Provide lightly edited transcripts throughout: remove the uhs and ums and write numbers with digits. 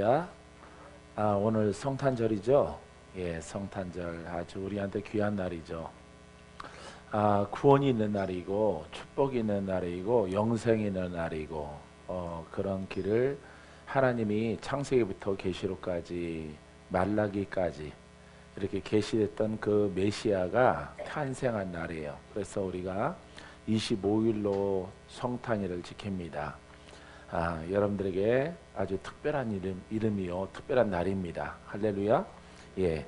야, 오늘 성탄절이죠? 예, 성탄절 아주 우리한테 귀한 날이죠. 구원이 있는 날이고 축복이 있는 날이고 영생이 있는 날이고 그런 길을 하나님이 창세기부터 계시록까지 말라기까지 이렇게 계시됐던 그 메시아가 탄생한 날이에요. 그래서 우리가 25일로 성탄일을 지킵니다. 여러분들에게 아주 특별한 이름이요, 특별한 날입니다. 할렐루야. 예.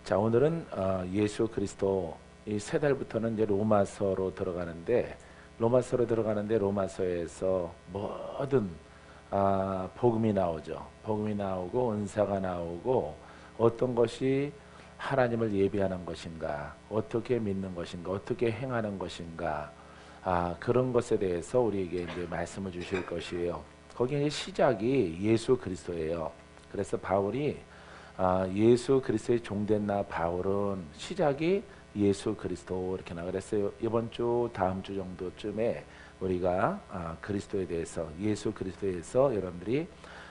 자, 오늘은 예수 그리스도 이 세 달부터는 이제 로마서로 들어가는데 로마서에서 모든 복음이 나오죠. 복음이 나오고 은사가 나오고 어떤 것이 하나님을 예비하는 것인가, 어떻게 믿는 것인가, 어떻게 행하는 것인가. 그런 것에 대해서 우리에게 이제 말씀을 주실 것이에요. 거기에 시작이 예수 그리스도예요. 그래서 바울이 예수 그리스도의 종된 나 바울은 시작이 예수 그리스도 이렇게 나그랬어요. 이번 주 다음 주 정도쯤에 우리가 그리스도에 대해서 예수 그리스도에 대해서 여러분들이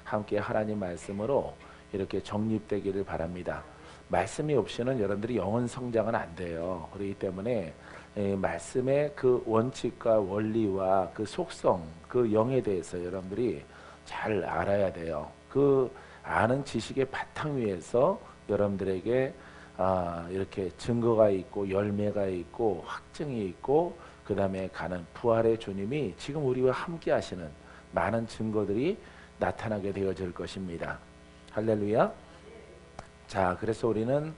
함께 하나님 말씀으로 이렇게 정립되기를 바랍니다. 말씀이 없이는 여러분들이 영혼 성장은 안 돼요. 그렇기 때문에 말씀의 그 원칙과 원리와 그 속성, 그 영에 대해서 여러분들이 잘 알아야 돼요. 그 아는 지식의 바탕 위에서 여러분들에게 이렇게 증거가 있고 열매가 있고 확증이 있고 그 다음에 가는 부활의 주님이 지금 우리와 함께 하시는 많은 증거들이 나타나게 되어질 것입니다. 할렐루야. 자, 그래서 우리는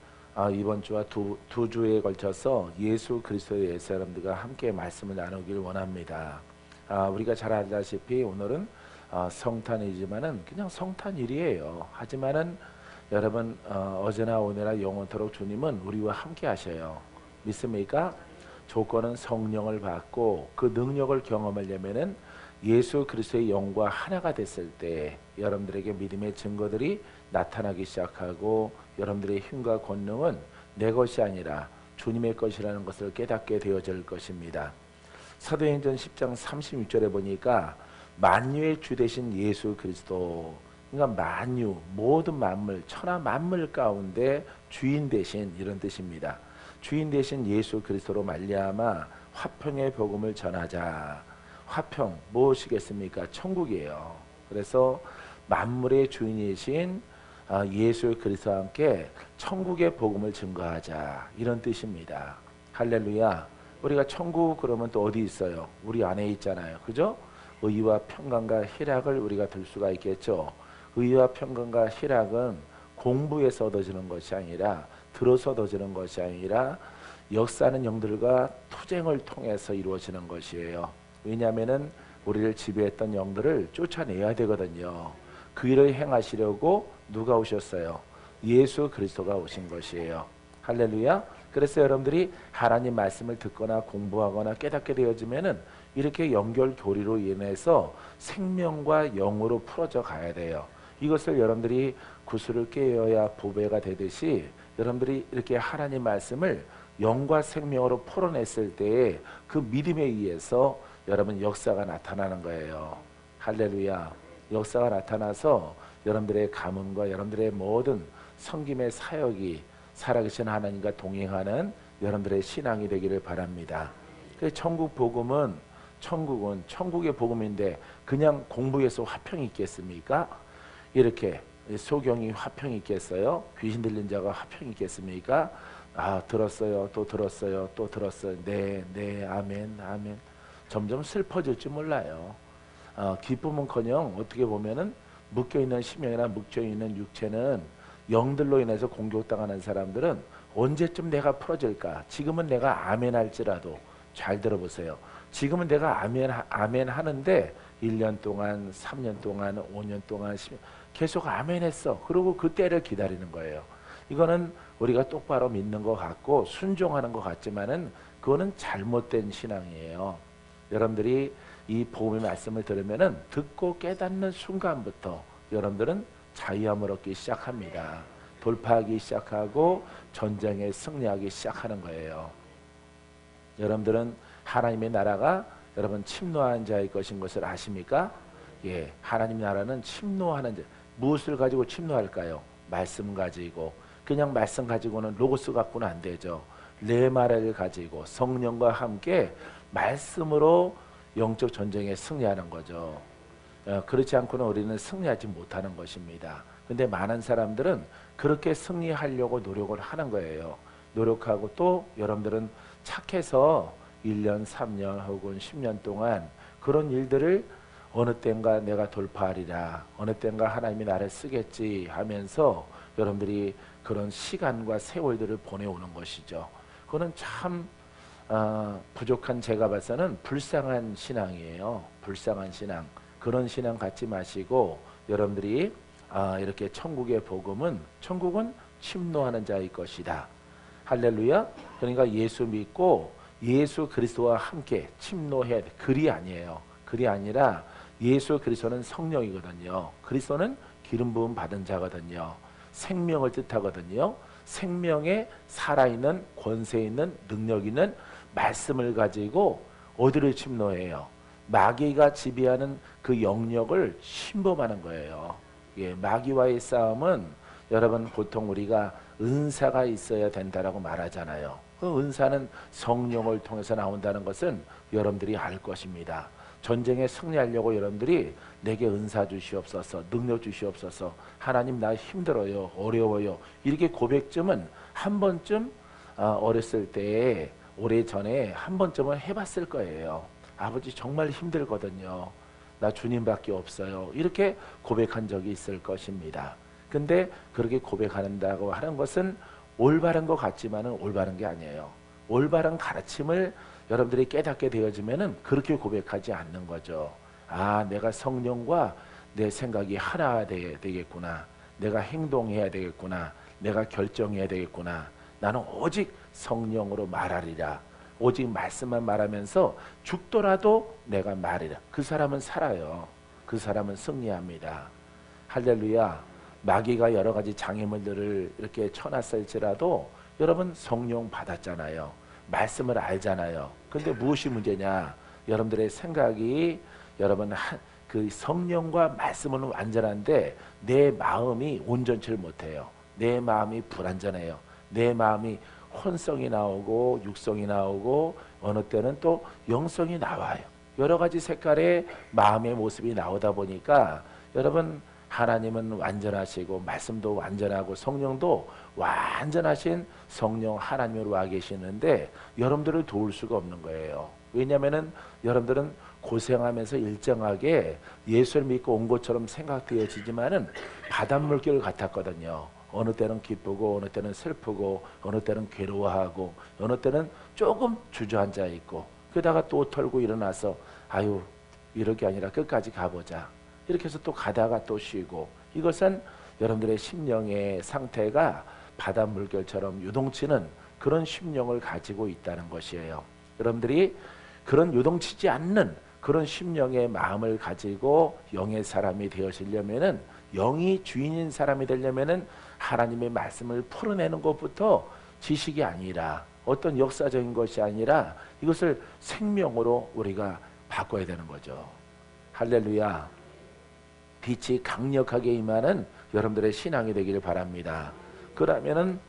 이번 주와 두 주에 걸쳐서 예수 그리스도에 대해서 여러분들과 함께 말씀을 나누기를 원합니다. 우리가 잘 알다시피 오늘은 성탄이지만은 그냥 성탄일이에요. 하지만은 여러분 어제나 오늘나 영원토록 주님은 우리와 함께 하셔요. 믿습니까? 조건은 성령을 받고 그 능력을 경험하려면은 예수 그리스도의 영과 하나가 됐을 때 여러분들에게 믿음의 증거들이 나타나기 시작하고 여러분들의 힘과 권능은 내 것이 아니라 주님의 것이라는 것을 깨닫게 되어질 것입니다. 사도행전 10장 36절에 보니까 만유의 주 되신 예수 그리스도, 그러니까 만유, 모든 만물, 천하 만물 가운데 주인 되신 이런 뜻입니다. 주인 되신 예수 그리스도로 말미암아 화평의 복음을 전하자. 화평 무엇이겠습니까? 천국이에요. 그래서 만물의 주인이신 예수 그리스도와 함께 천국의 복음을 증거하자 이런 뜻입니다. 할렐루야. 우리가 천국 그러면 또 어디 있어요? 우리 안에 있잖아요. 그죠? 의와 평강과 희락을 우리가 들 수가 있겠죠. 의와 평강과 희락은 공부에서 얻어지는 것이 아니라 들어서 얻어지는 것이 아니라 역사하는 영들과 투쟁을 통해서 이루어지는 것이에요. 왜냐하면은 우리를 지배했던 영들을 쫓아내야 되거든요. 그 일을 행하시려고 누가 오셨어요? 예수 그리스도가 오신 것이에요. 할렐루야. 그래서 여러분들이 하나님 말씀을 듣거나 공부하거나 깨닫게 되어지면은 이렇게 연결 교리로 인해서 생명과 영으로 풀어져 가야 돼요. 이것을 여러분들이 구슬을 깨어야 보배가 되듯이 여러분들이 이렇게 하나님 말씀을 영과 생명으로 풀어냈을 때에 그 믿음에 의해서 여러분 역사가 나타나는 거예요. 할렐루야. 역사가 나타나서 여러분들의 가문과 여러분들의 모든 섬김의 사역이 살아계신 하나님과 동행하는 여러분들의 신앙이 되기를 바랍니다. 천국 복음은 천국의 복음인데 그냥 공부해서 화평이 있겠습니까? 이렇게 소경이 화평이 있겠어요? 귀신 들린 자가 화평이 있겠습니까? 들었어요. 또 들었어요. 또 들었어요. 네, 아멘, 아멘. 점점 슬퍼질지 몰라요. 기쁨은커녕 어떻게 보면은 묶여있는 심령이나 묶여있는 육체는 영들로 인해서 공격당하는 사람들은 언제쯤 내가 풀어질까? 지금은 내가 아멘 할지라도 잘 들어보세요. 지금은 내가 아멘 하는데 1년 동안, 3년 동안, 5년 동안 계속 아멘 했어. 그리고 그 때를 기다리는 거예요. 이거는 우리가 똑바로 믿는 것 같고 순종하는 것 같지만은 그거는 잘못된 신앙이에요. 여러분들이 이 복음의 말씀을 들으면은 듣고 깨닫는 순간부터 여러분들은 자유함을 얻기 시작합니다. 돌파하기 시작하고 전쟁에 승리하기 시작하는 거예요. 여러분들은 하나님의 나라가 여러분 침노한 자의 것인 것을 아십니까? 예, 하나님 나라는 침노하는 자, 무엇을 가지고 침노할까요? 말씀 가지고. 그냥 말씀 가지고는 로고스 갖고는 안 되죠. 레마를 가지고 성령과 함께 말씀으로 영적 전쟁에 승리하는 거죠. 그렇지 않고는 우리는 승리하지 못하는 것입니다. 근데 많은 사람들은 그렇게 승리하려고 노력을 하는 거예요. 노력하고 또 여러분들은 착해서 1년, 3년 혹은 10년 동안 그런 일들을 어느 땐가 내가 돌파하리라, 어느 땐가 하나님이 나를 쓰겠지 하면서 여러분들이 그런 시간과 세월들을 보내오는 것이죠. 그거는 참 부족한, 제가 봐서는 불쌍한 신앙이에요. 불쌍한 신앙. 그런 신앙 갖지 마시고 여러분들이 이렇게 천국의 복음은, 천국은 침노하는 자의 것이다. 할렐루야. 그러니까 예수 믿고 예수 그리스도와 함께 침노해야 돼. 글이 아니에요. 글이 아니라 예수 그리스도는 성령이거든요. 그리스도는 기름 부음 받은 자거든요. 생명을 뜻하거든요. 생명에 살아있는 권세 있는 능력 있는 말씀을 가지고 어디를 침노해요? 마귀가 지배하는 그 영역을 침범하는 거예요. 예, 마귀와의 싸움은 여러분 보통 우리가 은사가 있어야 된다라고 말하잖아요. 그 은사는 성령을 통해서 나온다는 것은 여러분들이 알 것입니다. 전쟁에 승리하려고 여러분들이 내게 은사 주시옵소서, 능력 주시옵소서, 하나님 나 힘들어요, 어려워요, 이렇게 고백쯤은 한 번쯤 어렸을 때에 오래전에 한 번쯤은 해봤을 거예요. 아버지 정말 힘들거든요. 나 주님밖에 없어요. 이렇게 고백한 적이 있을 것입니다. 근데 그렇게 고백한다고 하는 것은 올바른 것 같지만은 올바른 게 아니에요. 올바른 가르침을 여러분들이 깨닫게 되어지면은 그렇게 고백하지 않는 거죠. 아, 내가 성령과 내 생각이 하나 되겠구나. 내가 행동해야 되겠구나. 내가 결정해야 되겠구나. 나는 오직 성령으로 말하리라. 오직 말씀만 말하면서 죽더라도 내가 말이라. 그 사람은 살아요. 그 사람은 승리합니다. 할렐루야. 마귀가 여러 가지 장애물들을 이렇게 쳐놨을지라도 여러분 성령 받았잖아요. 말씀을 알잖아요. 근데 무엇이 문제냐? 여러분들의 생각이, 여러분 그 성령과 말씀은 완전한데 내 마음이 온전치를 못해요. 내 마음이 불완전해요. 내 마음이 혼성이 나오고 육성이 나오고 어느 때는 또 영성이 나와요. 여러 가지 색깔의 마음의 모습이 나오다 보니까 여러분 하나님은 완전하시고 말씀도 완전하고 성령도 완전하신 성령 하나님으로 와 계시는데 여러분들을 도울 수가 없는 거예요. 왜냐하면 여러분들은 고생하면서 일정하게 예수를 믿고 온 것처럼 생각되어지지만은 바닷물결 같았거든요. 어느 때는 기쁘고 어느 때는 슬프고 어느 때는 괴로워하고 어느 때는 조금 주저앉아 있고 그러다가 또 털고 일어나서 아유 이럴 게 아니라 끝까지 가보자. 이렇게 해서 또 가다가 또 쉬고, 이것은 여러분들의 심령의 상태가 바닷물결처럼 유동치는 그런 심령을 가지고 있다는 것이에요. 여러분들이 그런 유동치지 않는 그런 심령의 마음을 가지고 영의 사람이 되어지려면은, 영이 주인인 사람이 되려면은 하나님의 말씀을 풀어내는 것부터 지식이 아니라 어떤 역사적인 것이 아니라 이것을 생명으로 우리가 바꿔야 되는 거죠. 할렐루야. 빛이 강력하게 임하는 여러분들의 신앙이 되기를 바랍니다. 그러면은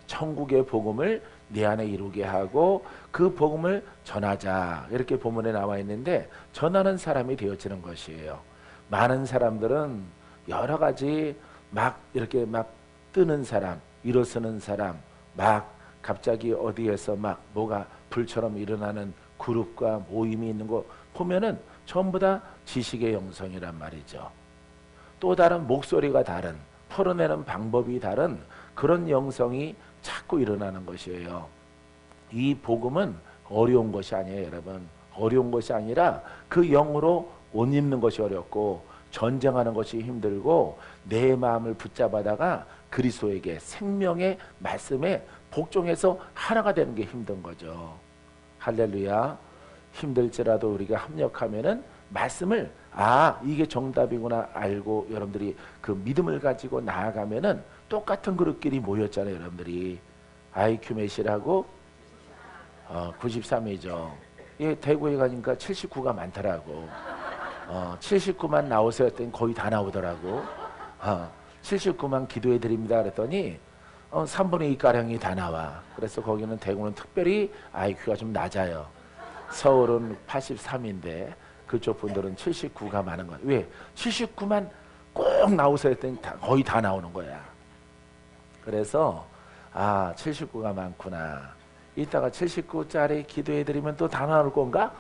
천국의 복음을 내 안에 이루게 하고 그 복음을 전하자, 이렇게 본문에 나와 있는데 전하는 사람이 되어지는 것이에요. 많은 사람들은 여러 가지 막 이렇게 막 뜨는 사람, 일어서는 사람, 막 갑자기 어디에서 막 뭐가 불처럼 일어나는 그룹과 모임이 있는 거 보면은 전부 다 지식의 영성이란 말이죠. 또 다른 목소리가 다른, 풀어내는 방법이 다른 그런 영성이 자꾸 일어나는 것이에요. 이 복음은 어려운 것이 아니에요, 여러분. 어려운 것이 아니라 그 영으로 옷 입는 것이 어렵고 전쟁하는 것이 힘들고 내 마음을 붙잡아다가 그리스도에게 생명의 말씀에 복종해서 하나가 되는 게 힘든 거죠. 할렐루야. 힘들지라도 우리가 합력하면은 말씀을 이게 정답이구나 알고 여러분들이 그 믿음을 가지고 나아가면은 똑같은 그룹끼리 모였잖아요. 여러분들이 IQ 몇이라고 93이죠. 예, 대구에 가니까 79가 많더라고. 79만 나오세요 했더니 거의 다 나오더라고. 79만 기도해 드립니다 그랬더니 3분의 2가량이 다 나와. 그래서 거기는 대구는 특별히 IQ가 좀 낮아요. 서울은 83인데 그쪽 분들은 79가 많은 거야. 왜? 79만 꼭 나오세요 했더니 거의 다 나오는 거야. 그래서 79가 많구나. 이따가 79짜리 기도해 드리면 또 다 나올 건가?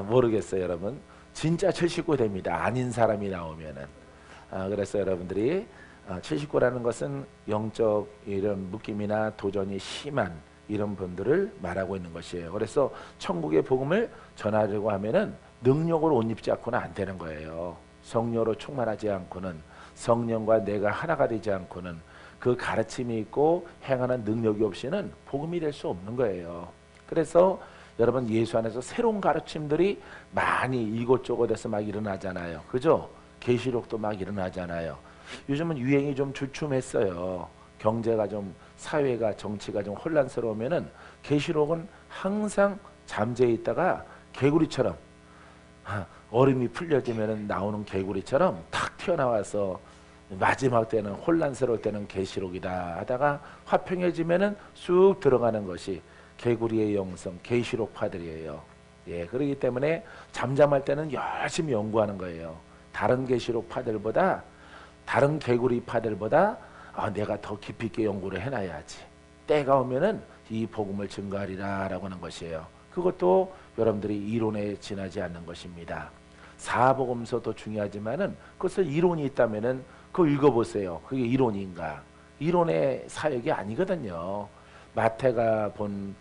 모르겠어요 여러분. 진짜 79 됩니다. 아닌 사람이 나오면은. 그래서 여러분들이 79라는 것은 영적 이런 묶임이나 도전이 심한 이런 분들을 말하고 있는 것이에요. 그래서 천국의 복음을 전하려고 하면은 능력으로 옷 입지 않고는 안 되는 거예요. 성령으로 충만하지 않고는, 성령과 내가 하나가 되지 않고는, 그 가르침이 있고 행하는 능력이 없이는 복음이 될 수 없는 거예요. 그래서 여러분 예수 안에서 새로운 가르침들이 많이 이곳저곳에서 막 일어나잖아요. 그죠? 계시록도 막 일어나잖아요. 요즘은 유행이 좀 주춤했어요. 경제가 좀, 사회가, 정치가 좀 혼란스러우면은 계시록은 항상 잠재해 있다가 개구리처럼 얼음이 풀려지면은 나오는 개구리처럼 탁 튀어나와서 마지막 때는, 혼란스러울 때는 계시록이다 하다가 화평해지면은 쑥 들어가는 것이 개구리의 영성, 계시록파들이에요. 예, 그렇기 때문에 잠잠할 때는 열심히 연구하는 거예요. 다른 계시록파들보다, 다른 개구리파들보다 내가 더 깊이 있게 연구를 해놔야지. 때가 오면은 이 복음을 증거하리라 라고 하는 것이에요. 그것도 여러분들이 이론에 지나지 않는 것입니다. 사복음서도 중요하지만은 그것을 이론이 있다면은 그거 읽어보세요. 그게 이론인가? 이론의 사역이 아니거든요. 마태가 본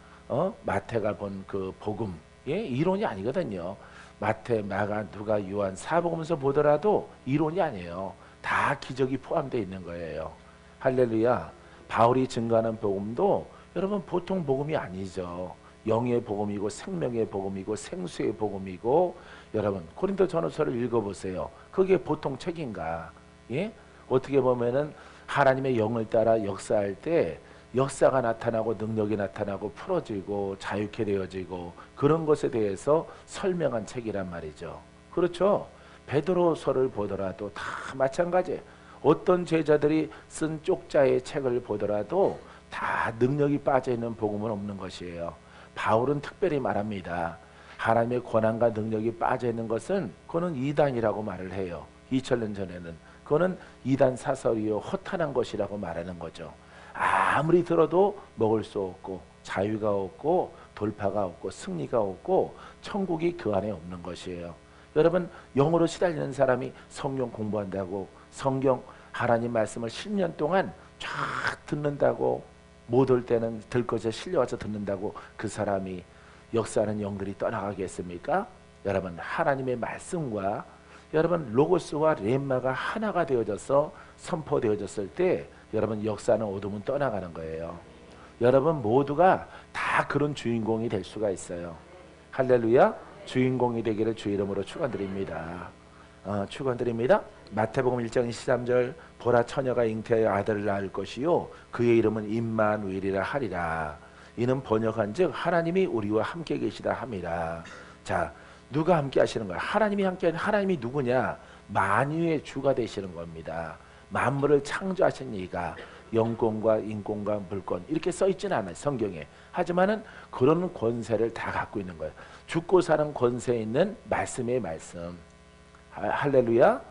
그 복음, 예? 이론이 아니거든요. 마태, 마가, 누가, 요한 사복음서 보더라도 이론이 아니에요. 다 기적이 포함되어 있는 거예요. 할렐루야. 바울이 증거하는 복음도 여러분 보통 복음이 아니죠. 영의 복음이고 생명의 복음이고 생수의 복음이고, 여러분 고린도 전후서를 읽어보세요. 그게 보통 책인가? 예? 어떻게 보면은 하나님의 영을 따라 역사할 때 역사가 나타나고 능력이 나타나고 풀어지고 자유케 되어지고 그런 것에 대해서 설명한 책이란 말이죠. 그렇죠? 베드로서를 보더라도 다 마찬가지예요. 어떤 제자들이 쓴 쪽자의 책을 보더라도 다 능력이 빠져있는 복음은 없는 것이에요. 바울은 특별히 말합니다. 하나님의 권한과 능력이 빠져있는 것은 그거는 이단이라고 말을 해요. 2000년 전에는. 그거는 이단 사설이요 허탄한 것이라고 말하는 거죠. 아무리 들어도 먹을 수 없고 자유가 없고 돌파가 없고 승리가 없고 천국이 그 안에 없는 것이에요. 여러분 영어로 시달리는 사람이 성경 공부한다고, 성경 하나님 말씀을 10년 동안 쫙 듣는다고, 못 올 때는 들 것에 실려와서 듣는다고 그 사람이 역사하는 영들이 떠나가겠습니까? 여러분 하나님의 말씀과 여러분 로고스와 렘마가 하나가 되어져서 선포되어졌을 때 여러분 역사는 어둠은 떠나가는 거예요. 여러분 모두가 다 그런 주인공이 될 수가 있어요. 할렐루야. 주인공이 되기를 주 이름으로 축원드립니다. 축원드립니다. 마태복음 1장 23절 보라 처녀가 잉태하여 아들을 낳을 것이요 그의 이름은 임마누엘이라 하리라. 이는 번역한즉 하나님이 우리와 함께 계시다 함이라. 자, 누가 함께 하시는 거야? 하나님이 함께 하는, 하나님이 누구냐? 만유의 주가 되시는 겁니다. 만물을 창조하신 이가 영권과 인권과 물권 이렇게 써 있지는 않아요 성경에. 하지만은 그런 권세를 다 갖고 있는 거예요. 죽고 사는 권세 있는 말씀의 말씀. 할렐루야.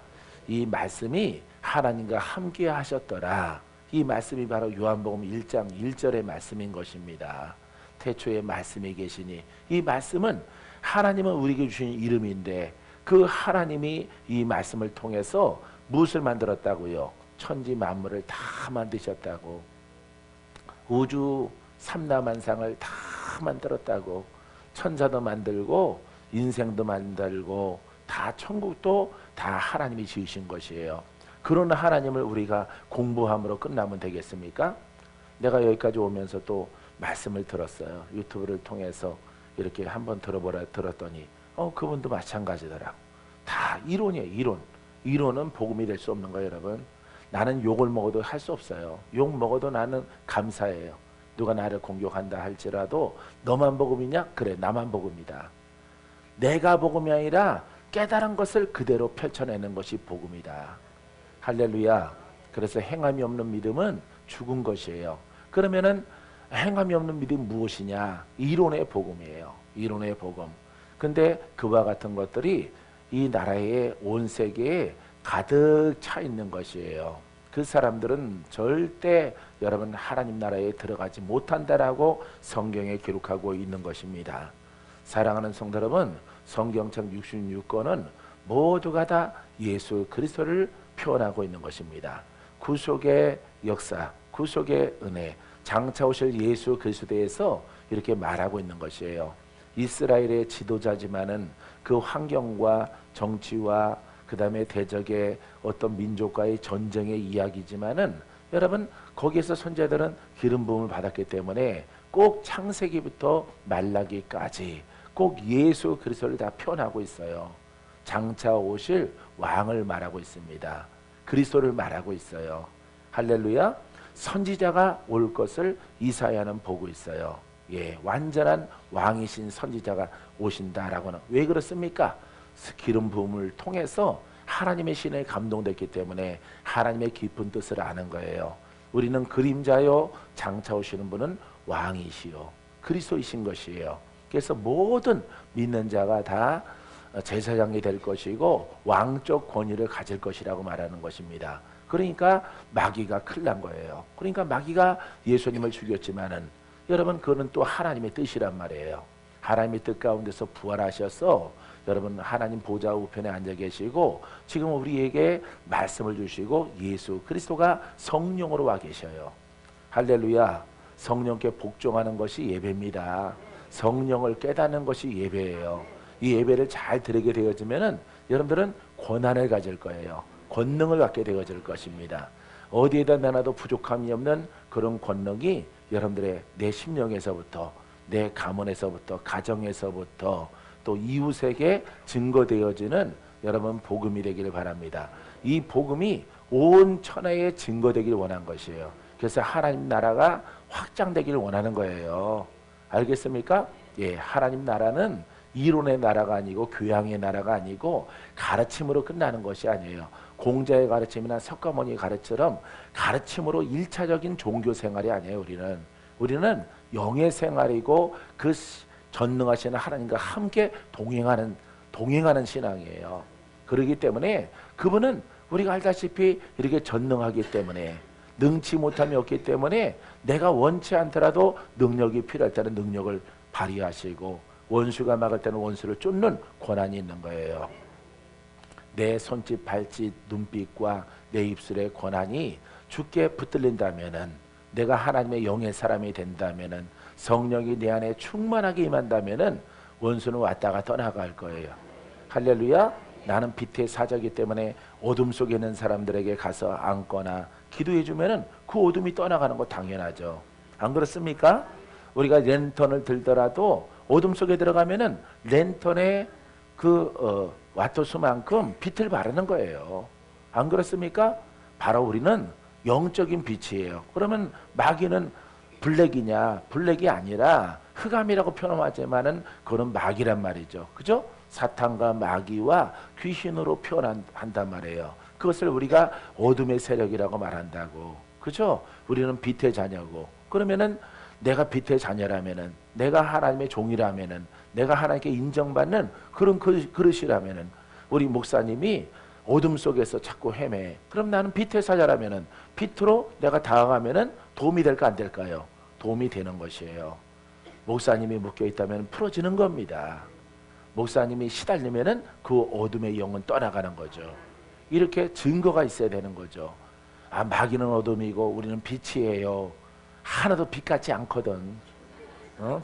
이 말씀이 하나님과 함께 하셨더라. 이 말씀이 바로 요한복음 1장 1절의 말씀인 것입니다. 태초에 말씀이 계시니, 이 말씀은 하나님은 우리에게 주신 이름인데 그 하나님이 이 말씀을 통해서 무엇을 만들었다고요? 천지 만물을 다 만드셨다고. 우주 삼라만상을 다 만들었다고. 천사도 만들고 인생도 만들고 다 천국도 다 하나님이 지으신 것이에요. 그런 하나님을 우리가 공부함으로 끝나면 되겠습니까? 내가 여기까지 오면서 또 말씀을 들었어요. 유튜브를 통해서 이렇게 한번 들었더니 그분도 마찬가지더라고. 다 이론이에요. 이론. 이론은 복음이 될 수 없는 거예요. 여러분. 나는 욕을 먹어도 할 수 없어요. 욕 먹어도 나는 감사해요. 누가 나를 공격한다 할지라도 너만 복음이냐? 그래 나만 복음이다. 내가 복음이 아니라 깨달은 것을 그대로 펼쳐내는 것이 복음이다. 할렐루야. 그래서 행함이 없는 믿음은 죽은 것이에요. 그러면은 행함이 없는 믿음이 무엇이냐? 이론의 복음이에요. 이론의 복음. 근데 그와 같은 것들이 이 나라의 온 세계에 가득 차 있는 것이에요. 그 사람들은 절대 여러분 하나님 나라에 들어가지 못한다라고 성경에 기록하고 있는 것입니다. 사랑하는 성도 여러분, 성경책 66권은 모두가 다 예수 그리스도를 표현하고 있는 것입니다. 구속의 역사, 구속의 은혜, 장차 오실 예수 그리스도에 대해서 이렇게 말하고 있는 것이에요. 이스라엘의 지도자지만은 그 환경과 정치와 그 다음에 대적의 어떤 민족과의 전쟁의 이야기지만은 여러분 거기에서 선지자들은 기름 부음을 받았기 때문에 꼭 창세기부터 말라기까지 꼭 예수 그리스도를 다 표현하고 있어요. 장차 오실 왕을 말하고 있습니다. 그리스도를 말하고 있어요. 할렐루야. 선지자가 올 것을 이사야는 보고 있어요. 예, 완전한 왕이신 선지자가 오신다라고는. 왜 그렇습니까? 기름 부음을 통해서 하나님의 신에 감동됐기 때문에 하나님의 깊은 뜻을 아는 거예요. 우리는 그림자요, 장차 오시는 분은 왕이시요 그리스도이신 것이에요. 그래서 모든 믿는 자가 다 제사장이 될 것이고 왕적 권위를 가질 것이라고 말하는 것입니다. 그러니까 마귀가 큰일 난 거예요. 그러니까 마귀가 예수님을 죽였지만은 여러분 그거는 또 하나님의 뜻이란 말이에요. 하나님의 뜻 가운데서 부활하셔서 여러분 하나님 보좌 우편에 앉아 계시고 지금 우리에게 말씀을 주시고 예수 그리스도가 성령으로 와 계셔요. 할렐루야. 성령께 복종하는 것이 예배입니다. 성령을 깨닫는 것이 예배예요. 이 예배를 잘 드리게 되어지면은 여러분들은 권한을 가질 거예요. 권능을 갖게 되어질 것입니다. 어디에다 내놔도 부족함이 없는 그런 권능이 여러분들의 내 심령에서부터 내 가문에서부터 가정에서부터 또 이웃에게 증거되어지는 여러분 복음이 되기를 바랍니다. 이 복음이 온 천하에 증거되기를 원한 것이에요. 그래서 하나님 나라가 확장되기를 원하는 거예요. 알겠습니까? 예, 하나님 나라는 이론의 나라가 아니고 교양의 나라가 아니고 가르침으로 끝나는 것이 아니에요. 공자의 가르침이나 석가모니의 가르침처럼 가르침으로 1차적인 종교 생활이 아니에요. 우리는 영의 생활이고 그 전능하시는 하나님과 함께 동행하는 신앙이에요. 그렇기 때문에 그분은 우리가 알다시피 이렇게 전능하기 때문에 능치 못함이 없기 때문에 내가 원치 않더라도 능력이 필요할 때는 능력을 발휘하시고 원수가 막을 때는 원수를 쫓는 권한이 있는 거예요. 내 손짓, 발짓, 눈빛과 내 입술의 권한이 주께 붙들린다면은 내가 하나님의 영의 사람이 된다면은 성령이 내 안에 충만하게 임한다면은 원수는 왔다가 떠나갈 거예요. 할렐루야. 나는 빛의 사자이기 때문에 어둠 속에 있는 사람들에게 가서 앉거나 기도해 주면은 그 어둠이 떠나가는 거 당연하죠. 안 그렇습니까? 우리가 랜턴을 들더라도 어둠 속에 들어가면은 랜턴의 그 와토수만큼 빛을 바르는 거예요. 안 그렇습니까? 바로 우리는 영적인 빛이에요. 그러면 마귀는 블랙이냐? 블랙이 아니라 흑암이라고 표현하지만은 그거는 마귀란 말이죠. 그죠? 사탄과 마귀와 귀신으로 표현한단 말이에요. 그것을 우리가 어둠의 세력이라고 말한다고. 그죠? 우리는 빛의 자녀고. 그러면은 내가 빛의 자녀라면은, 내가 하나님의 종이라면은, 내가 하나님께 인정받는 그런 그릇이라면은, 우리 목사님이 어둠 속에서 자꾸 헤매. 그럼 나는 빛의 사자라면은, 빛으로 내가 다가가면은 도움이 될까 안 될까요? 도움이 되는 것이에요. 목사님이 묶여 있다면 풀어지는 겁니다. 목사님이 시달리면은 그 어둠의 영은 떠나가는 거죠. 이렇게 증거가 있어야 되는 거죠. 아, 마귀는 어둠이고 우리는 빛이에요. 하나도 빛 같지 않거든.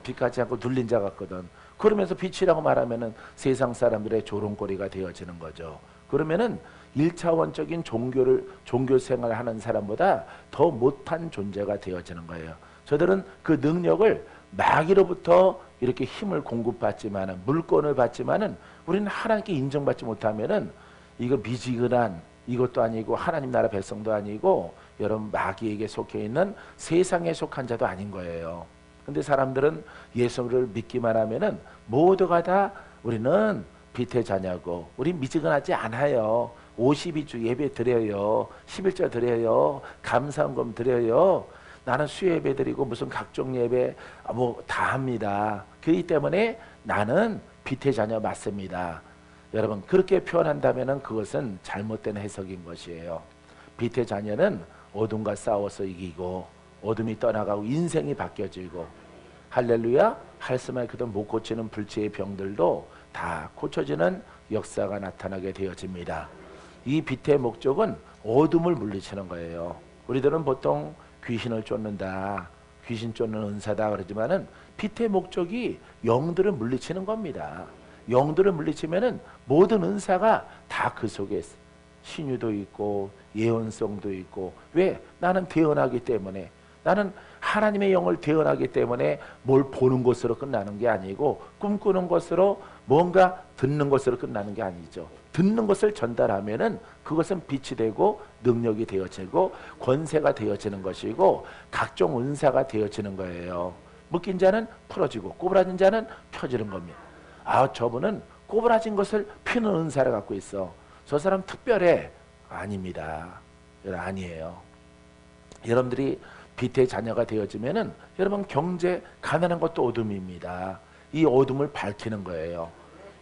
빛 같지 않고 눌린 자 같거든. 그러면서 빛이라고 말하면은 세상 사람들의 조롱거리가 되어지는 거죠. 그러면은 1차원적인 종교 생활을 하는 사람보다 더 못한 존재가 되어지는 거예요. 저들은 그 능력을 마귀로부터 이렇게 힘을 공급받지만은, 물권을 받지만은, 우리는 하나님께 인정받지 못하면은 이거 미지근한, 이것도 아니고 하나님 나라 백성도 아니고 여러분 마귀에게 속해 있는 세상에 속한 자도 아닌 거예요. 근데 사람들은 예수를 믿기만 하면은 모두가 다 우리는 빛의 자녀고 우리 미지근하지 않아요. 52주 예배 드려요. 11조 드려요. 감사헌금 드려요. 나는 수예배 드리고 무슨 각종 예배 뭐 다 합니다. 그렇기 때문에 나는 빛의 자녀 맞습니다. 여러분 그렇게 표현한다면 그것은 잘못된 해석인 것이에요. 빛의 자녀는 어둠과 싸워서 이기고 어둠이 떠나가고 인생이 바뀌어지고 할렐루야 할 수만 그도 못 고치는 불치의 병들도 다 고쳐지는 역사가 나타나게 되어집니다. 이 빛의 목적은 어둠을 물리치는 거예요. 우리들은 보통 귀신을 쫓는다, 귀신 쫓는 은사다 그러지만은 빛의 목적이 영들을 물리치는 겁니다. 영들을 물리치면은 모든 은사가 다 그 속에 있어. 신유도 있고 예언성도 있고. 왜? 나는 대언하기 때문에, 나는 하나님의 영을 대언하기 때문에 뭘 보는 것으로 끝나는 게 아니고 꿈꾸는 것으로 뭔가 듣는 것으로 끝나는 게 아니죠. 듣는 것을 전달하면은 그것은 빛이 되고 능력이 되어지고 권세가 되어지는 것이고 각종 은사가 되어지는 거예요. 묶인 자는 풀어지고 꼬부라진 자는 펴지는 겁니다. 아, 저분은 꼬부라진 것을 피는 은사를 갖고 있어. 저 사람 특별해. 아닙니다. 아니에요. 여러분들이 빛의 자녀가 되어지면은 여러분 경제 가난한 것도 어둠입니다. 이 어둠을 밝히는 거예요.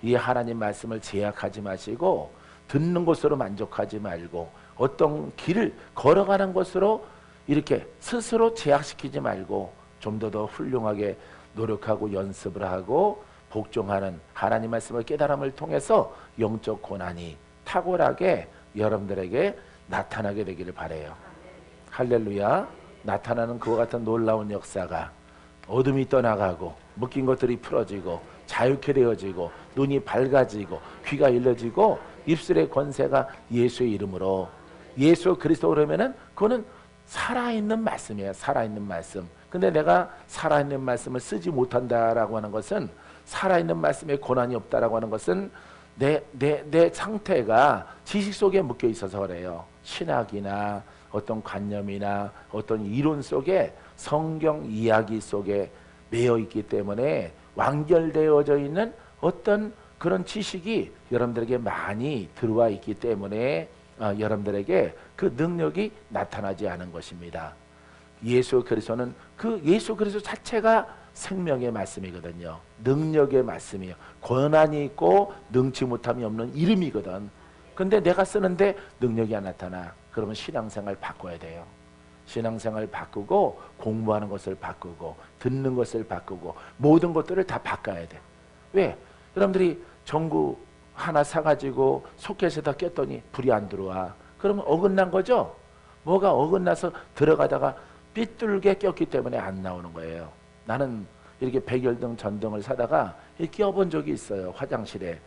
이 하나님 말씀을 제약하지 마시고 듣는 것으로 만족하지 말고 어떤 길을 걸어가는 것으로 이렇게 스스로 제약시키지 말고 좀 더 훌륭하게 노력하고 연습을 하고 복종하는 하나님 말씀을 깨달음을 통해서 영적 고난이 탁월하게 여러분들에게 나타나게 되기를 바라요. 할렐루야. 나타나는 그와 같은 놀라운 역사가 어둠이 떠나가고 묶인 것들이 풀어지고 자유케 되어지고 눈이 밝아지고 귀가 열려지고 입술의 권세가 예수의 이름으로, 예수 그리스도 그러면은 그거는 살아있는 말씀이에요. 살아있는 말씀. 근데 내가 살아있는 말씀을 쓰지 못한다라고 하는 것은, 살아있는 말씀에 고난이 없다라고 하는 것은 내 상태가 지식 속에 묶여 있어서 그래요. 신학이나 어떤 관념이나 어떤 이론 속에, 성경 이야기 속에 매여 있기 때문에 완결되어져 있는 어떤 그런 지식이 여러분들에게 많이 들어와 있기 때문에 여러분들에게 그 능력이 나타나지 않은 것입니다. 예수 그리스도는 그 예수 그리스도 자체가 생명의 말씀이거든요. 능력의 말씀이에요. 권한이 있고 능치 못함이 없는 이름이거든. 근데 내가 쓰는데 능력이 안 나타나. 그러면 신앙생활 바꿔야 돼요. 신앙생활 바꾸고 공부하는 것을 바꾸고 듣는 것을 바꾸고 모든 것들을 다 바꿔야 돼. 왜? 여러분들이 전구 하나 사가지고 소켓에다 꼈더니 불이 안 들어와. 그러면 어긋난 거죠? 뭐가 어긋나서 들어가다가 삐뚤게 꼈기 때문에 안 나오는 거예요. 나는 이렇게 백열등 전등을 사다가 끼워본 적이 있어요. 화장실에.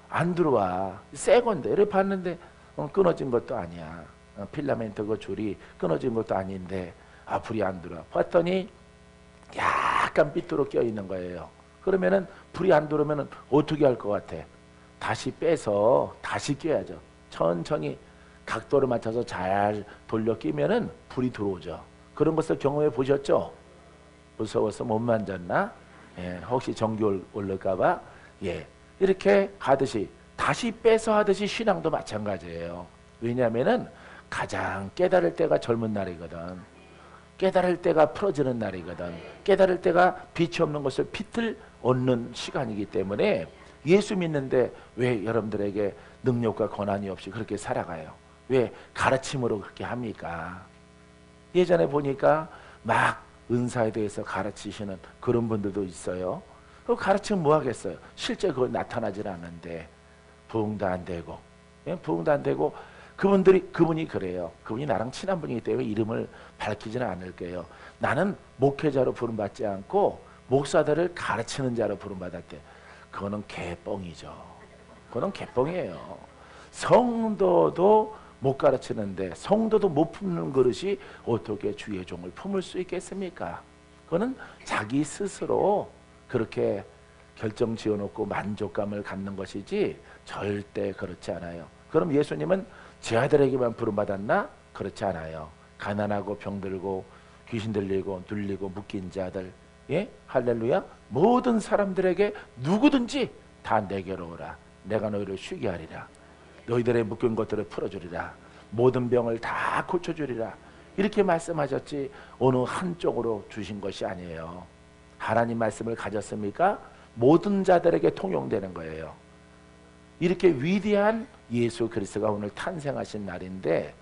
안 들어와. 새 건데. 이렇게 봤는데 끊어진 것도 아니야. 필라멘트 그 줄이 끊어진 것도 아닌데 불이 안 들어와. 봤더니 약간 삐뚤어 껴 있는 거예요. 그러면은 불이 안 들어오면 어떻게 할 것 같아? 다시 빼서 다시 껴야죠. 천천히 각도를 맞춰서 잘 돌려 끼면은 불이 들어오죠. 그런 것을 경험해 보셨죠? 무서워서 못 만졌나? 예, 혹시 전기 올릴까봐? 예, 이렇게 하듯이 다시 빼서 하듯이 신앙도 마찬가지예요. 왜냐하면은 가장 깨달을 때가 젊은 날이거든. 깨달을 때가 풀어지는 날이거든. 깨달을 때가 빛이 없는 것을 빛을 얻는 시간이기 때문에 예수 믿는데 왜 여러분들에게 능력과 권한이 없이 그렇게 살아가요? 왜 가르침으로 그렇게 합니까? 예전에 보니까 막 은사에 대해서 가르치시는 그런 분들도 있어요. 그 가르치면 뭐 하겠어요? 실제 그거 나타나질 않는데 부흥도 안 되고, 부흥도 안 되고. 그분이 그래요. 그분이 나랑 친한 분이기 때문에 이름을 밝히지는 않을 거예요. 나는 목회자로 부름받지 않고 목사들을 가르치는 자로 부름받았대. 그거는 개뻥이죠. 그거는 개뻥이에요. 성도도 못 가르치는데, 성도도 못 품는 그릇이 어떻게 주의 종을 품을 수 있겠습니까? 그거는 자기 스스로 그렇게 결정 지어놓고 만족감을 갖는 것이지 절대 그렇지 않아요. 그럼 예수님은 제 아들에게만 부름받았나? 그렇지 않아요. 가난하고 병들고 귀신 들리고 눌리고 묶인 자들, 예? 할렐루야. 모든 사람들에게 누구든지 다 내게로 오라. 내가 너희를 쉬게 하리라. 너희들의 묶인 것들을 풀어주리라. 모든 병을 다 고쳐주리라. 이렇게 말씀하셨지 어느 한쪽으로 주신 것이 아니에요. 하나님 말씀을 가졌습니까? 모든 자들에게 통용되는 거예요. 이렇게 위대한 예수 그리스도가 오늘 탄생하신 날인데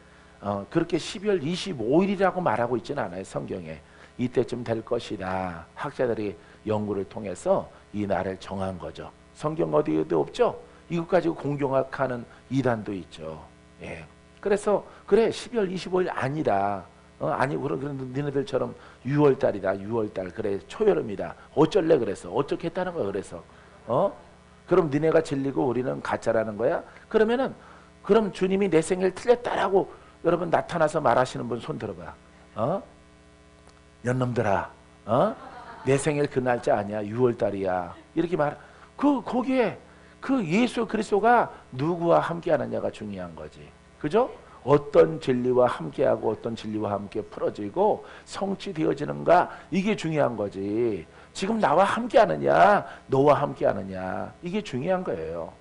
그렇게 12월 25일이라고 말하고 있지는 않아요. 성경에. 이때쯤 될 것이다. 학자들이 연구를 통해서 이 날을 정한 거죠. 성경 어디에도 없죠. 이것 가지고 공경학하는 이단도 있죠. 예. 그래서 그래 12월 25일 아니다. 아니 그런 너네들처럼 6월달이다. 6월달 그래 초여름이다. 어쩔래 그래서 어쩌겠다는 거야. 그래서 그럼 너네가 진리고 우리는 가짜라는 거야? 그러면은 그럼 주님이 내 생일 틀렸다라고 여러분 나타나서 말하시는 분 손 들어봐. 연놈들아, 내 생일 그 날짜 아니야. 6월달이야. 이렇게 말. 거기에 그 예수 그리스도가 누구와 함께하느냐가 중요한 거지. 그죠? 어떤 진리와 함께하고 어떤 진리와 함께 풀어지고 성취되어지는가 이게 중요한 거지. 지금 나와 함께하느냐 너와 함께하느냐 이게 중요한 거예요.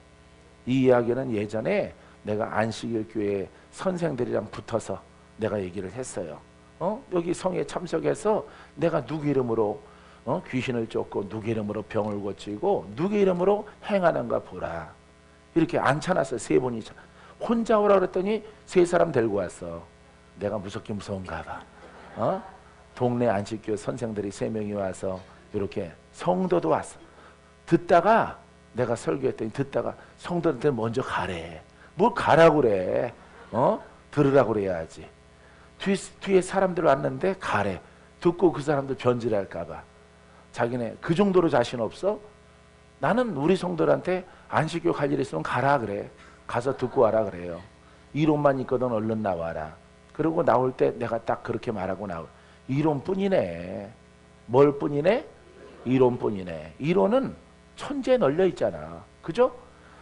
이 이야기는 예전에 내가 안식일 교회 선생들이랑 붙어서 내가 얘기를 했어요. 여기 성에 참석해서 내가 누구 이름으로 귀신을 쫓고 누구 이름으로 병을 고치고 누구 이름으로 행하는가 보라. 이렇게 앉혀놨어요. 세 분이 혼자 오라 그랬더니 세 사람 데리고 왔어. 내가 무섭긴 무서운가 봐. 동네 안식교 선생들이 3명이 와서 이렇게 성도도 왔어. 듣다가 내가 설교했더니 듣다가 성도한테 먼저 가래. 뭘 가라고 그래. 들으라고 그래야지. 뒤에 사람들 왔는데 가래. 듣고 그 사람들 변질할까 봐. 자기네 그 정도로 자신 없어? 나는 우리 성도들한테 안식교 갈 일 있으면 가라 그래. 가서 듣고 와라 그래요. 이론만 있거든 얼른 나와라. 그리고 나올 때 내가 딱 그렇게 말하고 나올. 이론뿐이네. 뭘 뿐이네? 이론뿐이네. 이론은 천지에 널려 있잖아. 그죠?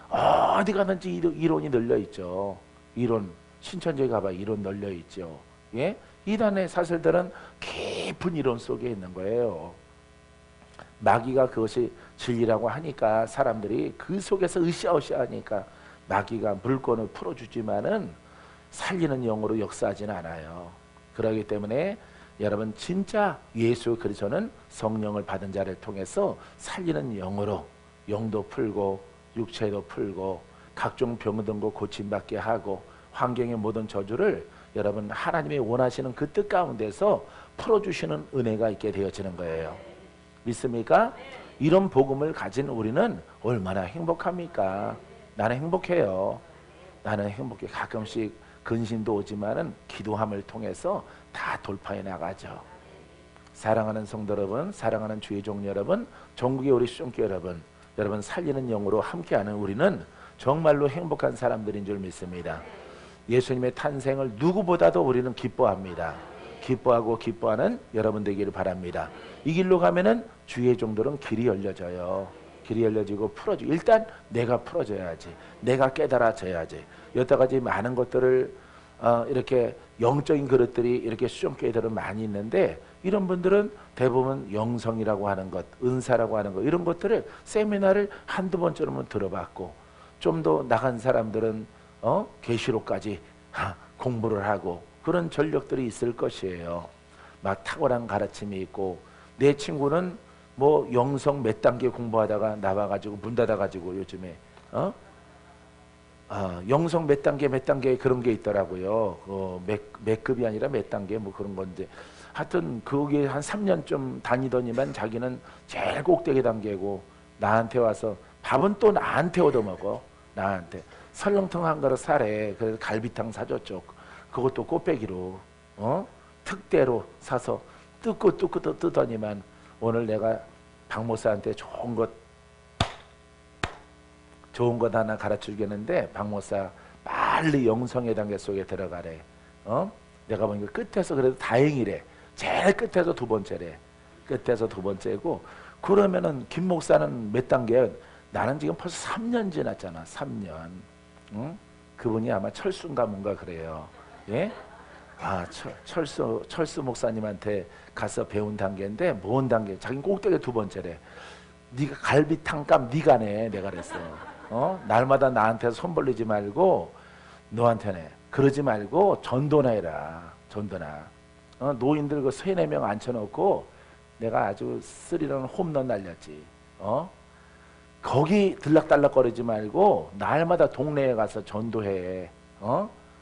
어디 가든지 이론이 널려 있죠. 이론 신천지에 가봐 이론 널려 있죠. 예? 이단의 사슬들은 깊은 이론 속에 있는 거예요. 마귀가 그것이 진리라고 하니까 사람들이 그 속에서 으쌰으쌰 하니까 마귀가 물건을 풀어주지만은 살리는 영으로 역사하지는 않아요. 그렇기 때문에 여러분 진짜 예수 그리스도는 성령을 받은 자를 통해서 살리는 영으로 영도 풀고 육체도 풀고 각종 병든거 고침받게 하고 환경의 모든 저주를 여러분 하나님이 원하시는 그 뜻 가운데서 풀어주시는 은혜가 있게 되어지는 거예요. 믿습니까? 이런 복음을 가진 우리는 얼마나 행복합니까? 나는 행복해요. 나는 행복해. 가끔씩 근심도 오지만은 기도함을 통해서 다 돌파해 나가죠. 사랑하는 성도 여러분, 사랑하는 주의 종 여러분, 전국의 우리 수종교 여러분, 여러분 살리는 영으로 함께하는 우리는 정말로 행복한 사람들인 줄 믿습니다. 예수님의 탄생을 누구보다도 우리는 기뻐합니다. 기뻐하고 기뻐하는 여러분 되기를 바랍니다. 이 길로 가면은 주의 종들은 길이 열려져요. 길이 열려지고 풀어지고 일단 내가 풀어져야지. 내가 깨달아져야지. 여태까지 많은 것들을 이렇게 영적인 그릇들이 이렇게 수종교회들은 많이 있는데 이런 분들은 대부분 영성이라고 하는 것, 은사라고 하는 것 이런 것들을 세미나를 한두 번쯤은 들어봤고 좀 더 나간 사람들은 계시록까지 공부를 하고 그런 전력들이 있을 것이에요. 막 탁월한 가르침이 있고 내 친구는 뭐 영성 몇 단계 공부하다가 나와가지고 문 닫아가지고 요즘에 영성 몇 단계 그런 게 있더라고요. 몇 급이 아니라 몇 단계 뭐 그런 건데 하여튼 거기에 한 3년쯤 다니더니만 자기는 제일 꼭대기 단계고 나한테 와서 밥은 또 나한테 얻어먹어. 나한테 설렁탕 한 그릇 사래. 그래서 갈비탕 사줬죠. 그것도 꽃배기로 특대로 사서 뜯고 뜯더니만 오늘 내가 박모사한테 좋은 것 하나 가르쳐주겠는데 박모사 빨리 영성의 단계 속에 들어가래. 내가 보니까 끝에서 그래도 다행이래. 제일 끝에서 두 번째래. 끝에서 두 번째고 그러면은 김 목사는 몇 단계야? 나는 지금 벌써 3년 지났잖아. 3년. 응? 그분이 아마 철수인가 뭔가 그래요. 예? 철수 목사님한테 가서 배운 단계인데 뭔 단계? 자기는 꼭대기 두 번째래. 네가 갈비탕값 네가 내. 내가 그랬어. 날마다 나한테 손 벌리지 말고 너한테네. 그러지 말고 전도나 해라. 전도나. 노인들 그 3-4명 앉혀놓고 내가 아주 스리런 홈런 날렸지. 거기 들락달락거리지 말고 날마다 동네에 가서 전도해.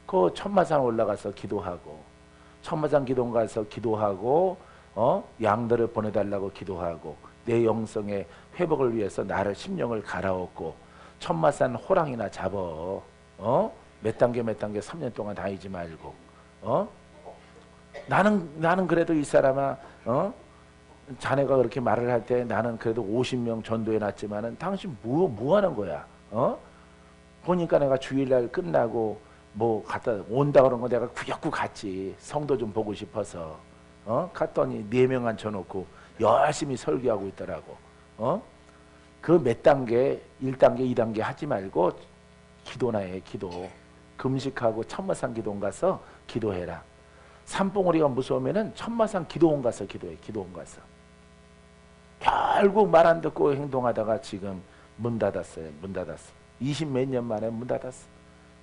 그 천마산 올라가서 기도하고 천마산 기동 가서 기도하고 양들을 보내달라고 기도하고 내 영성의 회복을 위해서 나를 심령을 갈아엎고 천마산 호랑이나 잡어. 몇 단계 3년 동안 다니지 말고. 나는 그래도 이 사람아, 자네가 그렇게 말을 할 때 나는 그래도 50명 전도해 놨지만은 당신 뭐 하는 거야? 보니까 내가 주일날 끝나고 뭐 갔다 온다 그런 거 내가 구역구 갔지. 성도 좀 보고 싶어서. 갔더니 4명 앉혀놓고 열심히 설교하고 있더라고. 그 몇 단계, 1단계, 2단계 하지 말고 기도나 해, 기도. 금식하고 천마산 기도원 가서 기도해라. 산봉우리가 무서우면은 천마산 기도원 가서 기도해. 기도원 가서. 결국 말 안 듣고 행동하다가 지금 문 닫았어요. 문 닫았어. 20 몇 년 만에 문 닫았어.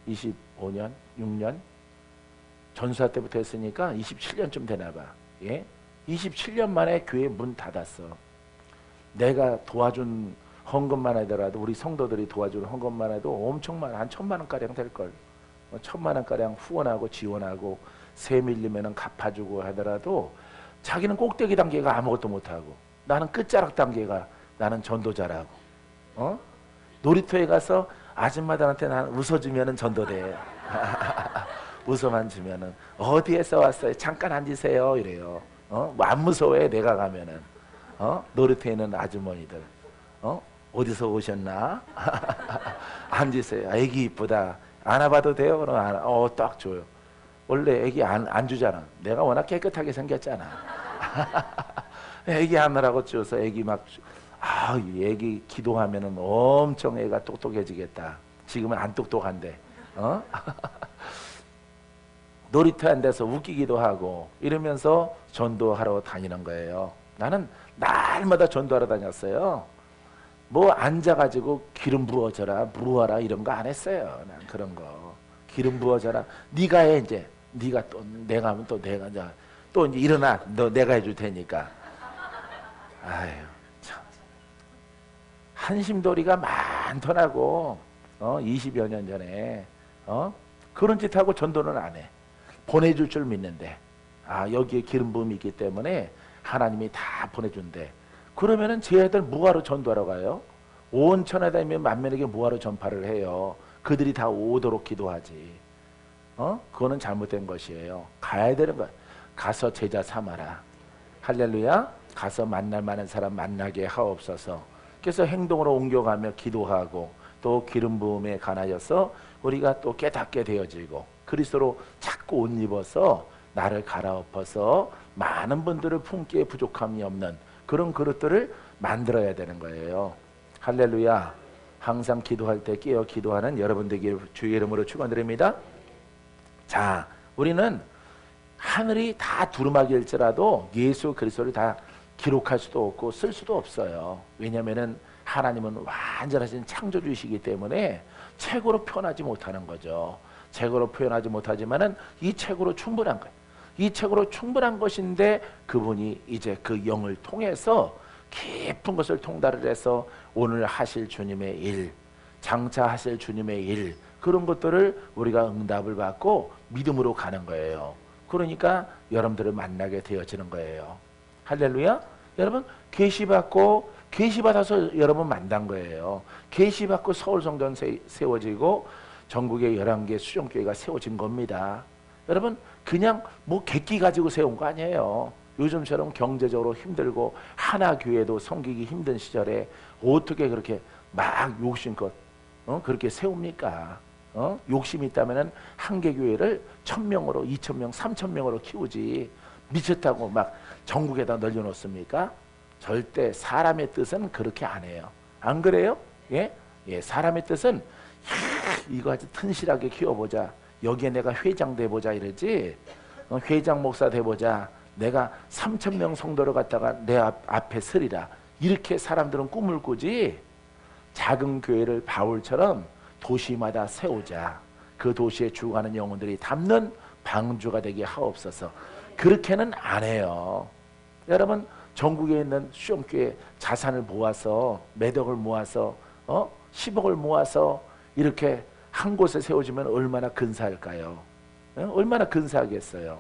25년, 6년. 전수사 때부터 했으니까 27년쯤 되나 봐. 예? 27년 만에 교회 문 닫았어. 내가 도와준 헌금만 하더라도 우리 성도들이 도와준 헌금만 해도 엄청 많아. 한 1,000만 원가량 될걸. 1,000만 원가량 후원하고 지원하고 세 밀리면은 갚아주고 하더라도 자기는 꼭대기 단계가 아무것도 못하고 나는 끝자락 단계가 나는 전도자라고. 놀이터에 가서 아줌마들한테 난 웃어주면은 전도돼. 웃어만 주면은 어디에서 왔어요? 잠깐 앉으세요 이래요. 뭐 안 무서워해 내가 가면은. 놀이터에 있는 아주머니들. 어디서 오셨나? 앉으세요. 애기 이쁘다. 안아봐도 돼요? 그럼 딱 줘요. 원래 애기 안 주잖아. 내가 워낙 깨끗하게 생겼잖아. 애기 안으라고 줘서 애기 애기 기도하면은 엄청 애가 똑똑해지겠다. 지금은 안 똑똑한데. 놀이터 한 데서 웃기기도 하고 이러면서 전도하러 다니는 거예요. 나는 날마다 전도하러 다녔어요. 뭐 앉아가지고 기름 부어줘라 부어라 이런 거 안 했어요. 난 그런 거 기름 부어줘라 네가 해 이제 네가 또 내가 하면 또 내가 또 이제 일어나 너 내가 해줄 테니까. 아유 참 한심도리가 많더라고. 20여 년 전에 그런 짓 하고 전도는 안 해. 보내줄 줄 믿는데 여기에 기름 부음이 있기 때문에 하나님이 다 보내준대. 그러면은 제 애들 뭐하러 전도하러 가요? 온 천하에 다니면 만면에게 뭐하러 전파를 해요? 그들이 다 오도록 기도하지. 그거는 잘못된 것이에요. 가야 되는 거. 가서 제자 삼아라. 할렐루야. 가서 만날 만한 사람 만나게 하옵소서. 그래서 행동으로 옮겨가며 기도하고 또 기름 부음에 관하여서 우리가 또 깨닫게 되어지고 그리스도로 자꾸 옷 입어서 나를 갈아엎어서 많은 분들을 품기에 부족함이 없는 그런 그릇들을 만들어야 되는 거예요. 할렐루야. 항상 기도할 때 깨어 기도하는 여러분 되기를 주의 이름으로 축원드립니다. 자, 우리는 하늘이 다 두루마기일지라도 예수 그리스도를 다 기록할 수도 없고 쓸 수도 없어요. 왜냐하면은 하나님은 완전하신 창조주이시기 때문에 책으로 표현하지 못하는 거죠. 책으로 표현하지 못하지만은 이 책으로 충분한 거예요. 이 책으로 충분한 것인데 그분이 이제 그 영을 통해서 깊은 것을 통달을 해서 오늘 하실 주님의 일, 장차 하실 주님의 일 그런 것들을 우리가 응답을 받고 믿음으로 가는 거예요. 그러니까 여러분들을 만나게 되어지는 거예요. 할렐루야. 여러분 계시받고 계시받아서 여러분 만난 거예요. 계시받고 서울성전 세워지고 전국의 11개 수종교회가 세워진 겁니다. 여러분 그냥 뭐 객기 가지고 세운 거 아니에요. 요즘처럼 경제적으로 힘들고 하나 교회도 섬기기 힘든 시절에 어떻게 그렇게 막 욕심껏 그렇게 세웁니까? 욕심이 있다면 한 개 교회를 1,000명으로 2,000명 3,000명으로 키우지 미쳤다고 막 전국에다 널려놓습니까? 절대 사람의 뜻은 그렇게 안 해요. 안 그래요? 예? 사람의 뜻은 이거 아주 튼실하게 키워보자. 여기에 내가 회장 돼보자 이러지. 회장 목사 돼보자. 내가 3,000명 성도를 갖다가 내 앞에 서리라. 이렇게 사람들은 꿈을 꾸지. 작은 교회를 바울처럼 도시마다 세우자. 그 도시에 죽어가는 영혼들이 담는 방주가 되게 하옵소서. 그렇게는 안 해요. 여러분 전국에 있는 수영교회 자산을 모아서 매덕을 모아서 10억을 모아서 이렇게 한 곳에 세워지면 얼마나 근사할까요? 얼마나 근사하겠어요.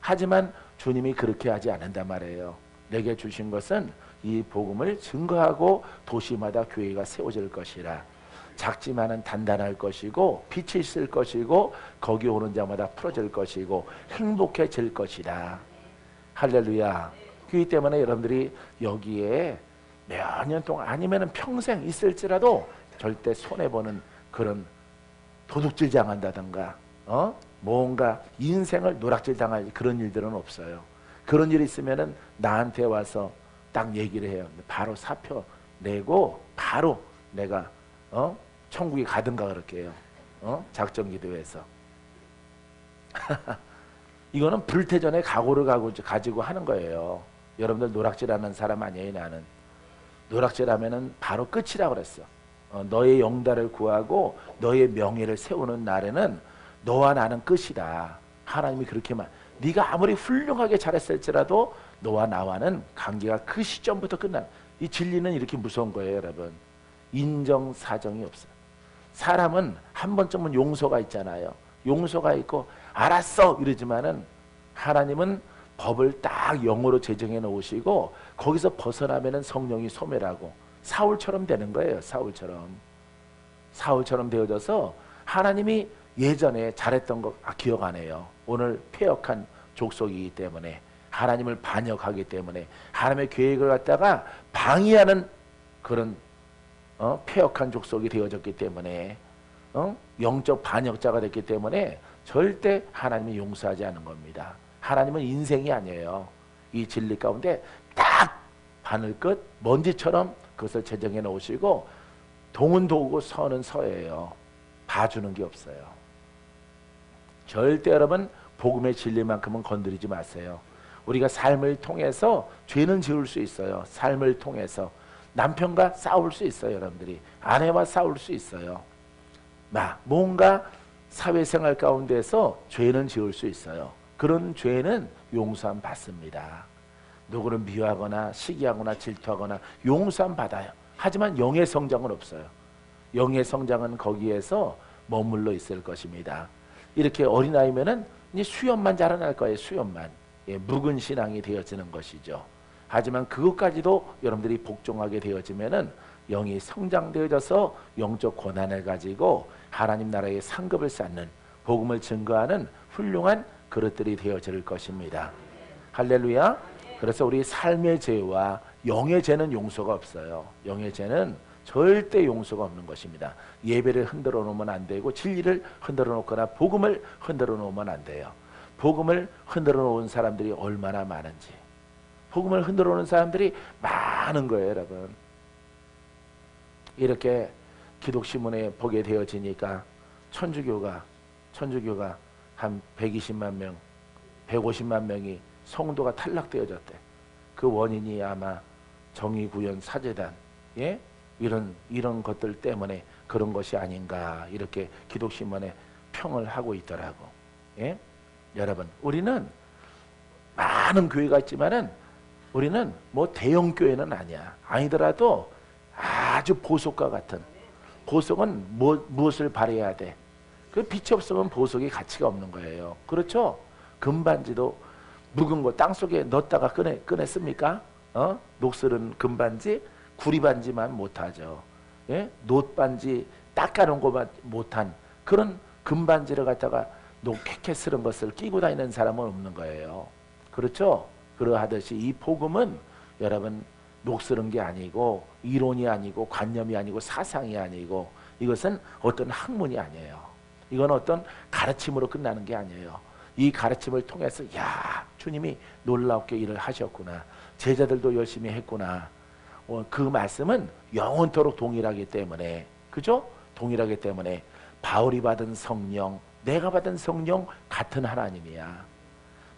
하지만 주님이 그렇게 하지 않는단 말이에요. 내게 주신 것은 이 복음을 증거하고 도시마다 교회가 세워질 것이라. 작지만은 단단할 것이고 빛이 있을 것이고 거기 오는 자마다 풀어질 것이고 행복해질 것이다. 할렐루야. 그렇기 때문에 여러분들이 여기에 몇 년 동안 아니면 평생 있을지라도 절대 손해보는 그런 도둑질 당한다든가 뭔가 인생을 노락질 당할 그런 일들은 없어요. 그런 일이 있으면은 나한테 와서 딱 얘기를 해요. 바로 사표 내고 바로 내가 천국에 가든가 그렇게 해요. 작정기도에서. 이거는 불태전에 각오를 가지고 하는 거예요. 여러분들 노락질하는 사람 아니에요. 나는 노락질하면은 바로 끝이라고 그랬어. 너의 영달을 구하고 너의 명예를 세우는 날에는 너와 나는 끝이다. 하나님이 그렇게만. 네가 아무리 훌륭하게 잘했을지라도 너와 나와는 관계가 그 시점부터 끝나. 이 진리는 이렇게 무서운 거예요, 여러분. 인정사정이 없어요. 사람은 한 번쯤은 용서가 있잖아요. 용서가 있고 알았어 이러지만은 하나님은 법을 딱 영으로 제정해 놓으시고 거기서 벗어나면은 성령이 소멸하고 사울처럼 되는 거예요. 사울처럼 되어져서 하나님이 예전에 잘했던 거 기억 안 해요. 오늘 폐역한 족속이기 때문에 하나님을 반역하기 때문에 하나님의 계획을 갖다가 방해하는 그런 폐역한 족속이 되어졌기 때문에 영적 반역자가 됐기 때문에 절대 하나님이 용서하지 않는 겁니다. 하나님은 인생이 아니에요. 이 진리 가운데 딱 바늘끝 먼지처럼 그것을 제정해 놓으시고 동은 도고 서는 서예요. 봐주는 게 없어요. 절대 여러분 복음의 진리만큼은 건드리지 마세요. 우리가 삶을 통해서 죄는 지을 수 있어요. 삶을 통해서 남편과 싸울 수 있어요. 여러분들이 아내와 싸울 수 있어요. 뭔가 사회생활 가운데서 죄는 지을 수 있어요. 그런 죄는 용서함 받습니다. 누구를 미워하거나 시기하거나 질투하거나 용서함 받아요. 하지만 영의 성장은 없어요. 영의 성장은 거기에서 머물러 있을 것입니다. 이렇게 어린아이면은 이제 수염만 자라날 거예요. 수염만. 묵은 신앙이 되어지는 것이죠. 하지만 그것까지도 여러분들이 복종하게 되어지면은 영이 성장되어져서 영적 권한을 가지고 하나님 나라의 상급을 쌓는 복음을 증거하는 훌륭한 그릇들이 되어질 것입니다. 할렐루야. 그래서 우리 삶의 죄와 영의 죄는 용서가 없어요. 영의 죄는 절대 용서가 없는 것입니다. 예배를 흔들어 놓으면 안 되고 진리를 흔들어 놓거나 복음을 흔들어 놓으면 안 돼요. 복음을 흔들어 놓은 사람들이 얼마나 많은지. 복음을 흔들어 놓은 사람들이 많은 거예요, 여러분. 이렇게 기독신문에 보게 되어지니까 천주교가 한 120만 명, 150만 명이 성도가 탈락되어졌대. 그 원인이 아마 정의구현 사제단, 이런 것들 때문에 그런 것이 아닌가 이렇게 기독신문에 평을 하고 있더라고. 여러분, 우리는 많은 교회가 있지만은 우리는 뭐 대형 교회는 아니야. 아니더라도 아주 보석과 같은. 보석은 무엇을 발휘해야 돼? 그 빛이 없으면 보석이 가치가 없는 거예요. 그렇죠? 금반지도 묵은 거 땅속에 넣었다가 꺼냈습니까? 녹슬은 금반지, 구리반지만 못하죠. 놋반지 닦아놓은 것만 못한 그런 금반지를 갖다가 녹게 쓰는 것을 끼고 다니는 사람은 없는 거예요. 그렇죠? 그러하듯이 이 복음은 여러분 녹슬은 게 아니고 이론이 아니고 관념이 아니고 사상이 아니고 이것은 어떤 학문이 아니에요. 이건 어떤 가르침으로 끝나는 게 아니에요. 이 가르침을 통해서 야, 주님이 놀랍게 일을 하셨구나. 제자들도 열심히 했구나. 그 말씀은 영원토록 동일하기 때문에, 그죠? 동일하기 때문에 바울이 받은 성령, 내가 받은 성령 같은 하나님이야.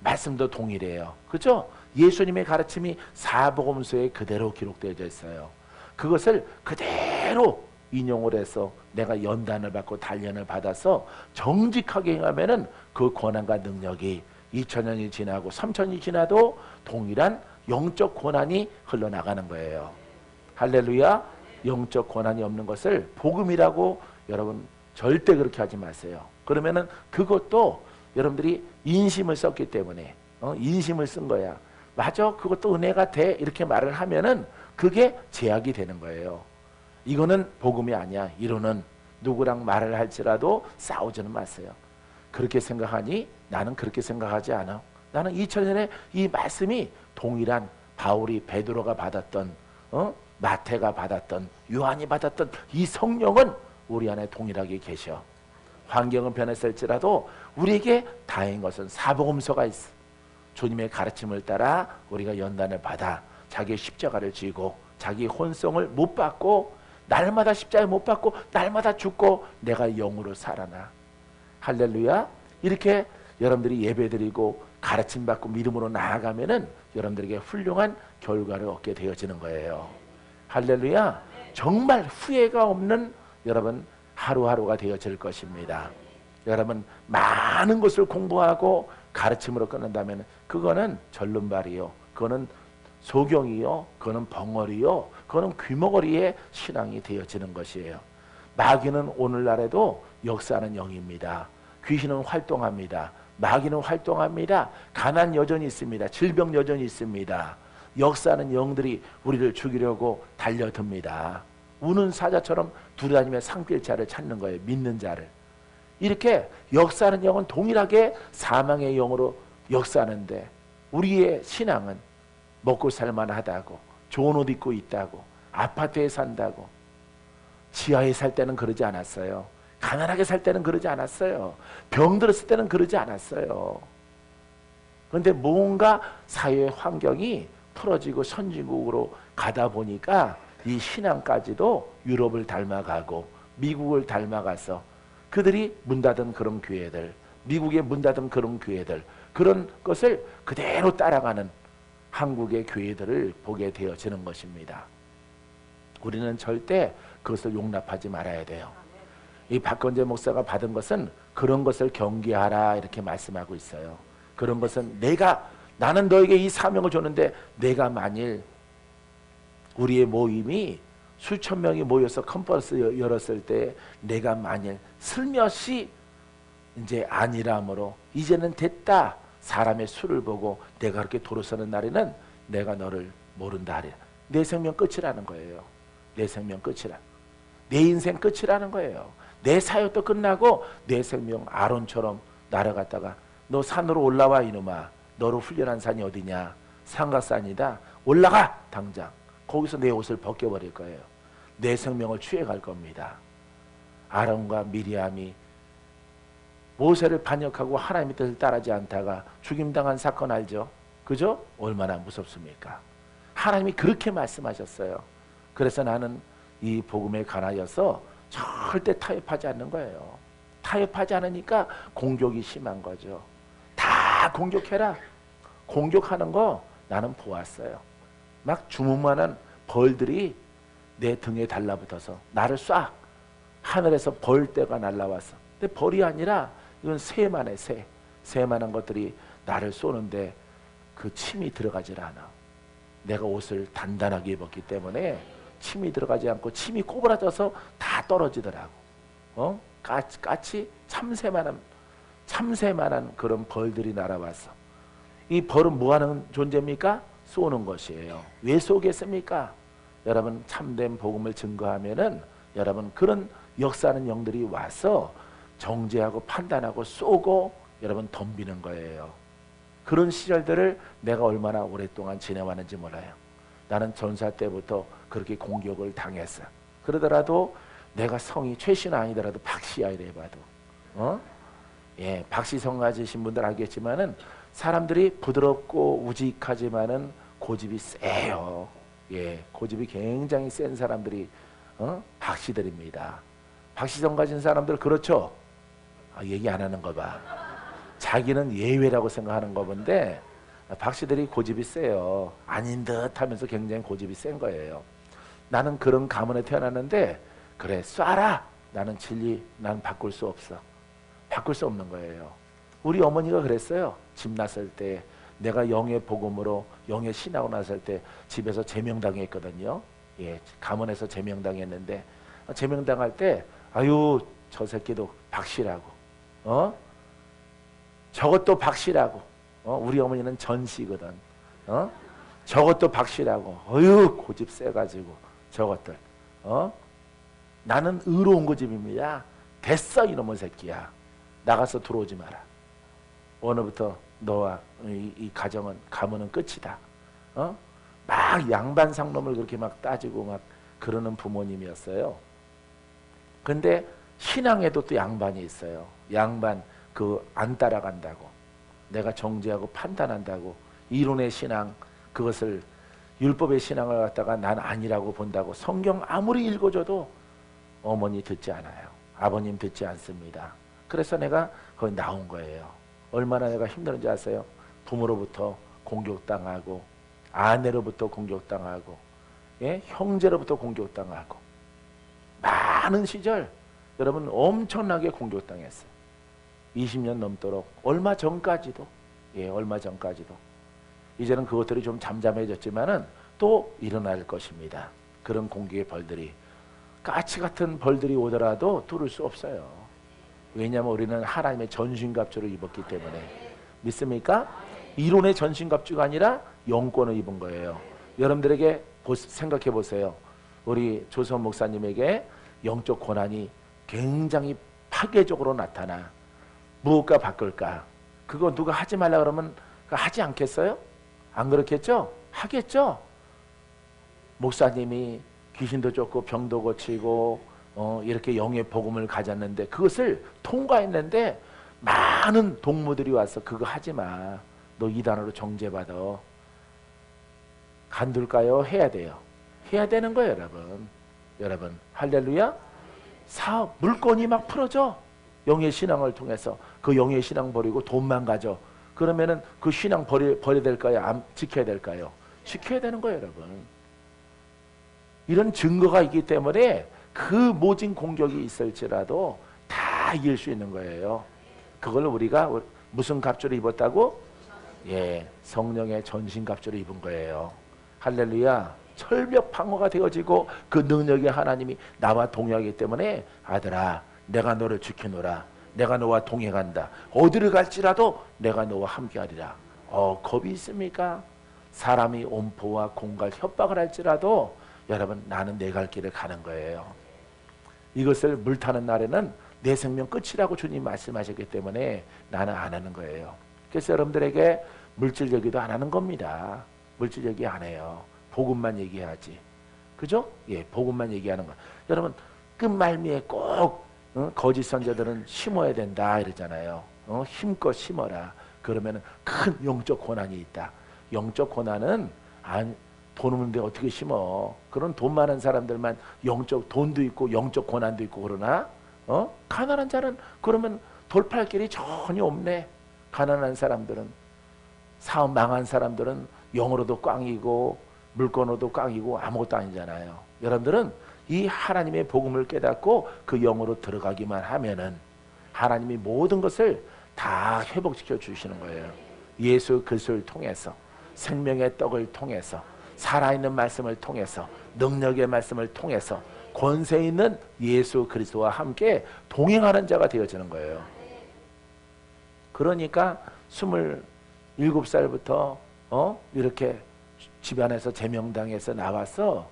말씀도 동일해요. 그죠? 예수님의 가르침이 사복음서에 그대로 기록되어 있어요. 그것을 그대로 인용을 해서 내가 연단을 받고 단련을 받아서 정직하게 행하면은 그 권한과 능력이 2000년이 지나고 3000년이 지나도 동일한 영적 권한이 흘러나가는 거예요. 할렐루야. 영적 권한이 없는 것을 복음이라고 여러분 절대 그렇게 하지 마세요. 그러면은 그것도 여러분들이 인심을 썼기 때문에 인심을 쓴 거야. 맞아, 그것도 은혜가 돼, 이렇게 말을 하면은 그게 제약이 되는 거예요. 이거는 복음이 아니야. 이론은 누구랑 말을 할지라도 싸우지는 마세요. 그렇게 생각하니? 나는 그렇게 생각하지 않아. 나는 2000년에 이 말씀이 동일한 바울이 베드로가 받았던 마태가 받았던 요한이 받았던 이 성령은 우리 안에 동일하게 계셔. 환경은 변했을지라도 우리에게 다행인 것은 사복음서가 있어. 주님의 가르침을 따라 우리가 연단을 받아 자기의 십자가를 지고 자기 혼성을 못 받고 날마다 십자가에 못 받고 날마다 죽고 내가 영으로 살아나. 할렐루야. 이렇게 여러분들이 예배드리고 가르침받고 믿음으로 나아가면은 여러분들에게 훌륭한 결과를 얻게 되어지는 거예요. 할렐루야. 정말 후회가 없는 여러분 하루하루가 되어질 것입니다. 여러분 많은 것을 공부하고 가르침으로 끝난다면 그거는 절름발이요, 그거는 소경이요, 그거는 벙어리요, 그거는 귀머거리의 신앙이 되어지는 것이에요. 마귀는 오늘날에도 역사하는 영입니다. 귀신은 활동합니다. 마귀는 활동합니다. 가난 여전히 있습니다. 질병 여전히 있습니다. 역사하는 영들이 우리를 죽이려고 달려듭니다. 우는 사자처럼 두루다니며 상필자를 찾는 거예요. 믿는 자를. 이렇게 역사하는 영은 동일하게 사망의 영으로 역사하는데 우리의 신앙은 먹고 살만하다고, 좋은 옷 입고 있다고, 아파트에 산다고, 지하에 살 때는 그러지 않았어요. 가난하게 살 때는 그러지 않았어요. 병 들었을 때는 그러지 않았어요. 그런데 뭔가 사회 환경이 풀어지고 선진국으로 가다 보니까 이 신앙까지도 유럽을 닮아가고 미국을 닮아가서 그들이 문 닫은 그런 교회들, 미국에 문 닫은 그런 교회들, 그런 것을 그대로 따라가는 한국의 교회들을 보게 되어지는 것입니다. 우리는 절대 그것을 용납하지 말아야 돼요. 이 박건재 목사가 받은 것은 그런 것을 경계하라 이렇게 말씀하고 있어요. 그런 것은 나는 너에게 이 사명을 줬는데 내가 만일 우리의 모임이 수천 명이 모여서 컨퍼런스 열었을 때 내가 만일 슬며시 이제 아니라므로 이제는 됐다, 사람의 수를 보고 내가 그렇게 돌아서는 날에는 내가 너를 모른다 하리라. 내 생명 끝이라는 거예요. 내 생명 끝이라. 내 인생 끝이라는 거예요. 내 사역도 끝나고 내 생명 아론처럼 날아갔다가 너 산으로 올라와 이놈아. 너로 훈련한 산이 어디냐? 삼각산이다. 올라가 당장. 거기서 내 옷을 벗겨버릴 거예요. 내 생명을 취해갈 겁니다. 아론과 미리암이 모세를 반역하고 하나님의 뜻을 따르지 않다가 죽임당한 사건 알죠? 그죠? 얼마나 무섭습니까? 하나님이 그렇게 말씀하셨어요. 그래서 나는 이 복음에 관하여서 절대 타협하지 않는 거예요. 타협하지 않으니까 공격이 심한 거죠. 다 공격해라. 공격하는 거 나는 보았어요. 막 주문만한 벌들이 내 등에 달라붙어서 나를 쏴. 하늘에서 벌떼가 날라왔어. 근데 벌이 아니라 이건 새만해. 새만한 것들이 나를 쏘는데 그 침이 들어가질 않아. 내가 옷을 단단하게 입었기 때문에 침이 들어가지 않고 침이 꼬부라져서 다 떨어지더라고. 까치 참새만한 그런 벌들이 날아왔어. 이 벌은 뭐하는 존재입니까? 쏘는 것이에요. 왜 쏘겠습니까? 여러분 참된 복음을 증거하면은 여러분 그런 역사하는 영들이 와서 정죄하고 판단하고 쏘고 여러분 덤비는 거예요. 그런 시절들을 내가 얼마나 오랫동안 지내왔는지 몰라요. 나는 전사 때부터 그렇게 공격을 당했어. 그러더라도 내가 성이 최씨는 아니더라도 박씨야 이래 봐도 예, 박씨 성 가지신 분들 알겠지만은 사람들이 부드럽고 우직하지만은 고집이 세요. 예, 고집이 굉장히 센 사람들이 박씨들입니다. 박씨성 가진 사람들 그렇죠? 얘기 안 하는 거 봐. 자기는 예외라고 생각하는 거 본데 박씨들이 고집이 세요. 아닌 듯 하면서 굉장히 고집이 센 거예요. 나는 그런 가문에 태어났는데 그래 쏴라. 나는 진리 난 바꿀 수 없어. 바꿀 수 없는 거예요. 우리 어머니가 그랬어요. 집 났을 때 내가 영의 복음으로 영의 신하고 났을 때 집에서 제명당했거든요. 예, 가문에서 제명당했는데 제명당할 때 아유 저 새끼도 박씨라고 저것도 박씨라고 우리 어머니는 전씨거든 저것도 박씨라고 어휴 고집 세가지고 저것들 나는 의로운 고집입니다. 됐어 이놈의 새끼야. 나가서 들어오지 마라. 오늘부터 너와 이 가정은 가문은 끝이다. 막 양반 상놈을 그렇게 막 따지고 막 그러는 부모님이었어요. 근데 신앙에도 또 양반이 있어요. 양반 그 안 따라간다고 내가 정죄하고 판단한다고 이론의 신앙 그것을 율법의 신앙을 갖다가 난 아니라고 본다고 성경 아무리 읽어줘도 어머니 듣지 않아요. 아버님 듣지 않습니다. 그래서 내가 거기 나온 거예요. 얼마나 내가 힘들은지 아세요? 부모로부터 공격당하고 아내로부터 공격당하고 예? 형제로부터 공격당하고 많은 시절 여러분 엄청나게 공격당했어요. 20년 넘도록 얼마 전까지도 얼마 전까지도 이제는 그것들이 좀 잠잠해졌지만은 또 일어날 것입니다. 그런 공격의 벌들이 까치 같은 벌들이 오더라도 뚫을 수 없어요. 왜냐하면 우리는 하나님의 전신갑주를 입었기 때문에 믿습니까? 이론의 전신갑주가 아니라 영권을 입은 거예요. 여러분들에게 생각해 보세요. 우리 조선 목사님에게 영적 고난이 굉장히 파괴적으로 나타나 무엇과 바꿀까? 그거 누가 하지 말라 그러면 하지 않겠어요? 안 그렇겠죠? 하겠죠? 목사님이 귀신도 쫓고 병도 고치고 이렇게 영의 복음을 가졌는데 그것을 통과했는데 많은 동무들이 와서 그거 하지 마. 너 이단으로 정죄받아. 간둘까요? 해야 돼요. 해야 되는 거예요, 여러분. 여러분, 할렐루야. 물건이 막 풀어져. 영의 신앙을 통해서 그 영의 신앙 버리고 돈만 가져. 그러면은 그 신앙 버려야 될까요? 지켜야 될까요? 지켜야 되는 거예요, 여러분. 이런 증거가 있기 때문에 그 모진 공격이 있을지라도 다 이길 수 있는 거예요. 그걸 우리가 무슨 갑주를 입었다고? 예, 성령의 전신갑주를 입은 거예요. 할렐루야. 철벽 방어가 되어지고 그 능력이 하나님이 나와 동행하기 때문에 아들아 내가 너를 지키노라. 내가 너와 동행한다. 어디를 갈지라도 내가 너와 함께하리라. 겁이 있습니까? 사람이 엄포와 공갈 협박을 할지라도 여러분 나는 내 갈 길을 가는 거예요. 이것을 물타는 날에는 내 생명 끝이라고 주님 말씀하셨기 때문에 나는 안 하는 거예요. 그래서 여러분들에게 물질 얘기도 안 하는 겁니다. 물질 얘기 안 해요. 복음만 얘기하지. 그죠? 예, 복음만 얘기하는 거. 여러분 끝말미에 꼭 거짓 선자들은 심어야 된다 이러잖아요. 힘껏 심어라. 그러면 큰 영적 고난이 있다. 영적 고난은 돈 없는데 어떻게 심어? 그런 돈 많은 사람들만 영적 돈도 있고 영적 고난도 있고 그러나 가난한 자는 그러면 돌파할 길이 전혀 없네. 가난한 사람들은 사업 망한 사람들은 영으로도 꽝이고 물건으로도 꽝이고 아무것도 아니잖아요. 여러분들은 이 하나님의 복음을 깨닫고 그 영으로 들어가기만 하면은 하나님이 모든 것을 다 회복시켜 주시는 거예요. 예수 그리스도를 통해서 생명의 떡을 통해서 살아있는 말씀을 통해서 능력의 말씀을 통해서 권세 있는 예수 그리스도와 함께 동행하는 자가 되어지는 거예요. 그러니까 27살부터 이렇게 집안에서 제명당해서 나와서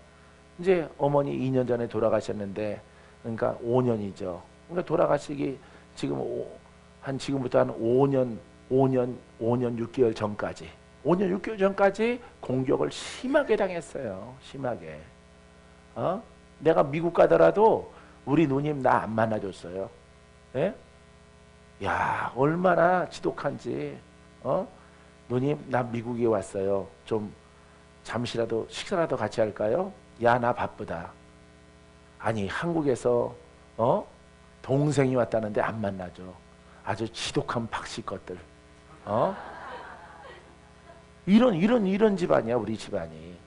이제 어머니 2년 전에 돌아가셨는데 그러니까 5년이죠. 그러니까 돌아가시기 지금부터 한 5년 6개월 전까지 5년 6개월 전까지 공격을 심하게 당했어요. 심하게. 내가 미국 가더라도 우리 누님 나 안 만나줬어요. 예? 야 얼마나 지독한지. 누님 나 미국에 왔어요. 좀 잠시라도 식사라도 같이 할까요? 야 나 바쁘다. 아니 한국에서 동생이 왔다는데 안 만나줘. 아주 지독한 박씨 것들. 이런 집안이야 우리 집안이.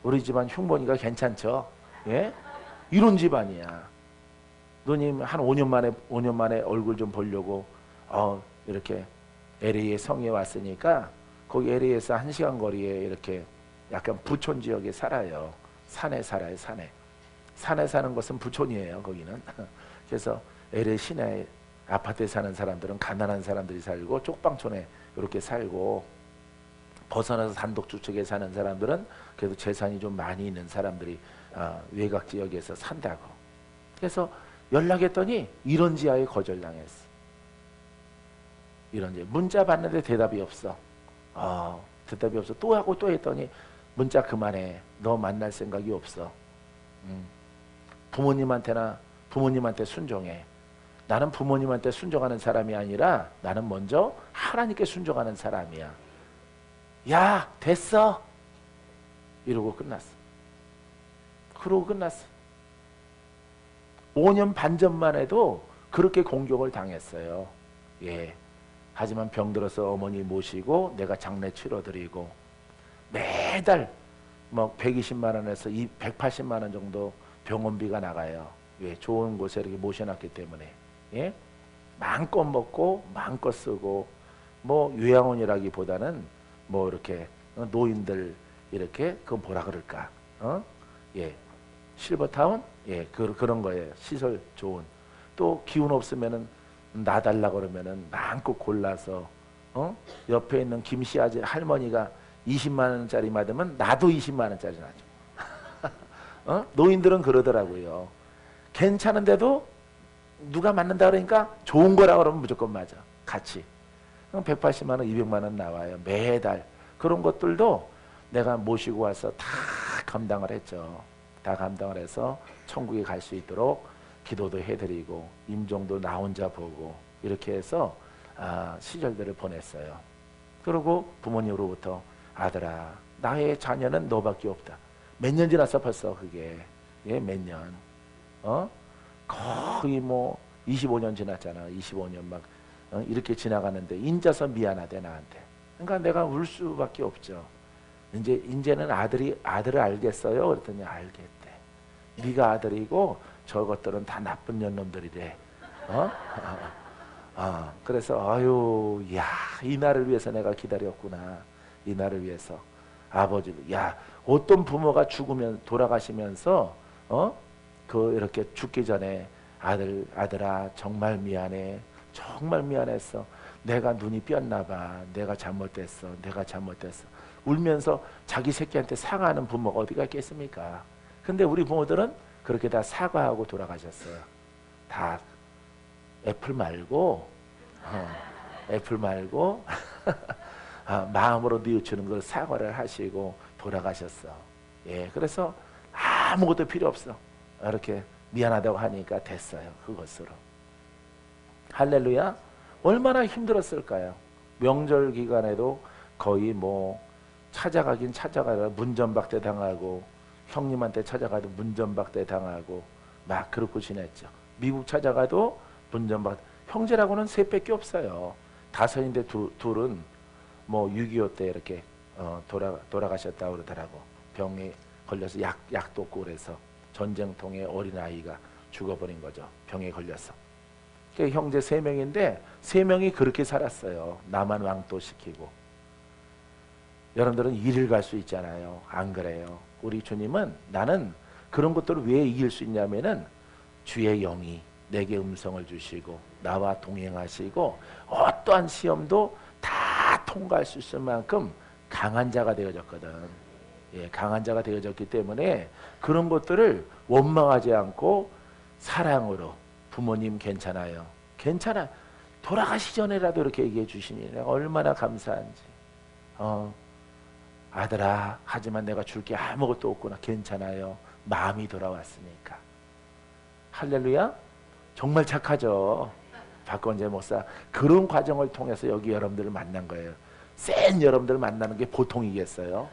우리 집안 흉보니까 괜찮죠? 예? 이런 집안이야. 누님 한 5년 만에 얼굴 좀 보려고 이렇게 LA에 성에 왔으니까 거기 LA에서 1시간 거리에 이렇게 약간 부촌 지역에 살아요. 산에 살아요. 산에 사는 것은 부촌이에요. 거기는. 그래서 LA 시내 아파트에 사는 사람들은 가난한 사람들이 살고 쪽방촌에 이렇게 살고, 벗어나서 단독주택에 사는 사람들은 그래도 재산이 좀 많이 있는 사람들이 외곽 지역에서 산다고. 그래서 연락했더니 이런 지하에 거절당했어. 이런 지하. 문자 받는데 대답이 없어. 대답이 없어. 또 하고 또 했더니 문자 그만해. 너 만날 생각이 없어. 부모님한테 순종해. 나는 부모님한테 순종하는 사람이 아니라 나는 먼저 하나님께 순종하는 사람이야. 야, 됐어. 이러고 끝났어. 그러고 끝났어. 5년 반 전만 해도 그렇게 공격을 당했어요. 예. 하지만 병들어서 어머니 모시고 내가 장례 치러드리고 매달 뭐 120만 원에서 180만 원 정도 병원비가 나가요. 예. 좋은 곳에 이렇게 모셔놨기 때문에. 예. 마음껏 먹고 마음껏 쓰고, 뭐 요양원이라기보다는 뭐 이렇게 노인들 이렇게 그 뭐라 그럴까? 예. 실버타운? 예. 그런 거예요. 시설 좋은. 또 기운 없으면은 놔달라 그러면은 마음껏 골라서 옆에 있는 김씨 할머니가 20만 원짜리 받으면 나도 20만 원짜리 나죠. 노인들은 그러더라고요. 괜찮은데도 누가 맞는다 그러니까 좋은 거라 그러면 무조건 맞아. 같이. 180만 원, 200만 원 나와요. 매달. 그런 것들도 내가 모시고 와서 다 감당을 했죠. 다 감당을 해서 천국에 갈 수 있도록 기도도 해드리고 임종도 나 혼자 보고 이렇게 해서 시절들을 보냈어요. 그리고 부모님으로부터 아들아, 나의 자녀는 너밖에 없다. 몇 년 지났어 벌써 그게. 예, 몇 년. 거의 뭐 25년 지났잖아. 25년 막 이렇게 지나가는데 인자서 미안하대 나한테. 그러니까 내가 울 수밖에 없죠. 이제는 아들을 알겠어요? 그랬더니 알겠대. 네가 아들이고 저것들은 다 나쁜 년놈들이래. 그래서 아유, 야, 이 날을 위해서 내가 기다렸구나. 이 날을 위해서. 아버지, 야, 어떤 부모가 돌아가시면서 그 이렇게 죽기 전에 아들아 정말 미안해. 정말 미안했어. 내가 눈이 삐었나 봐. 내가 잘못됐어. 울면서 자기 새끼한테 사과하는 부모가 어디가 있겠습니까? 근데 우리 부모들은 그렇게 다 사과하고 돌아가셨어요. 다 애플 말고 마음으로 뉘우치는 걸 사과를 하시고 돌아가셨어. 예, 그래서 아무것도 필요 없어. 이렇게 미안하다고 하니까 됐어요. 그것으로. 할렐루야. 얼마나 힘들었을까요? 명절 기간에도 거의 뭐 찾아가다 문전박대 당하고, 형님한테 찾아가도 문전박대 당하고 막 그렇고 지냈죠. 미국 찾아가도 문전박대. 형제라고는 셋밖에 없어요. 다섯인데 둘은 뭐 6.25 때 이렇게 돌아가셨다고 그러더라고. 병에 걸려서 약도 없고 그래서 전쟁통에 어린아이가 죽어버린 거죠. 병에 걸려서. 그러니까 형제 3명인데 3명이 그렇게 살았어요. 나만 왕도시키고. 여러분들은 일을 갈 수 있잖아요. 안 그래요. 우리 주님은 나는 그런 것들을 왜 이길 수 있냐면은 주의 영이 내게 음성을 주시고 나와 동행하시고 어떠한 시험도 다 통과할 수 있을 만큼 강한 자가 되어졌거든. 예, 강한 자가 되어졌기 때문에 그런 것들을 원망하지 않고 사랑으로 부모님 괜찮아요. 괜찮아. 돌아가시 전에라도 이렇게 얘기해 주시니 내가 얼마나 감사한지. 아들아, 하지만 내가 줄 게 아무것도 없구나. 괜찮아요. 마음이 돌아왔으니까. 할렐루야. 정말 착하죠. 박건재 목사. 그런 과정을 통해서 여기 여러분들을 만난 거예요. 센 여러분들을 만나는 게 보통이겠어요?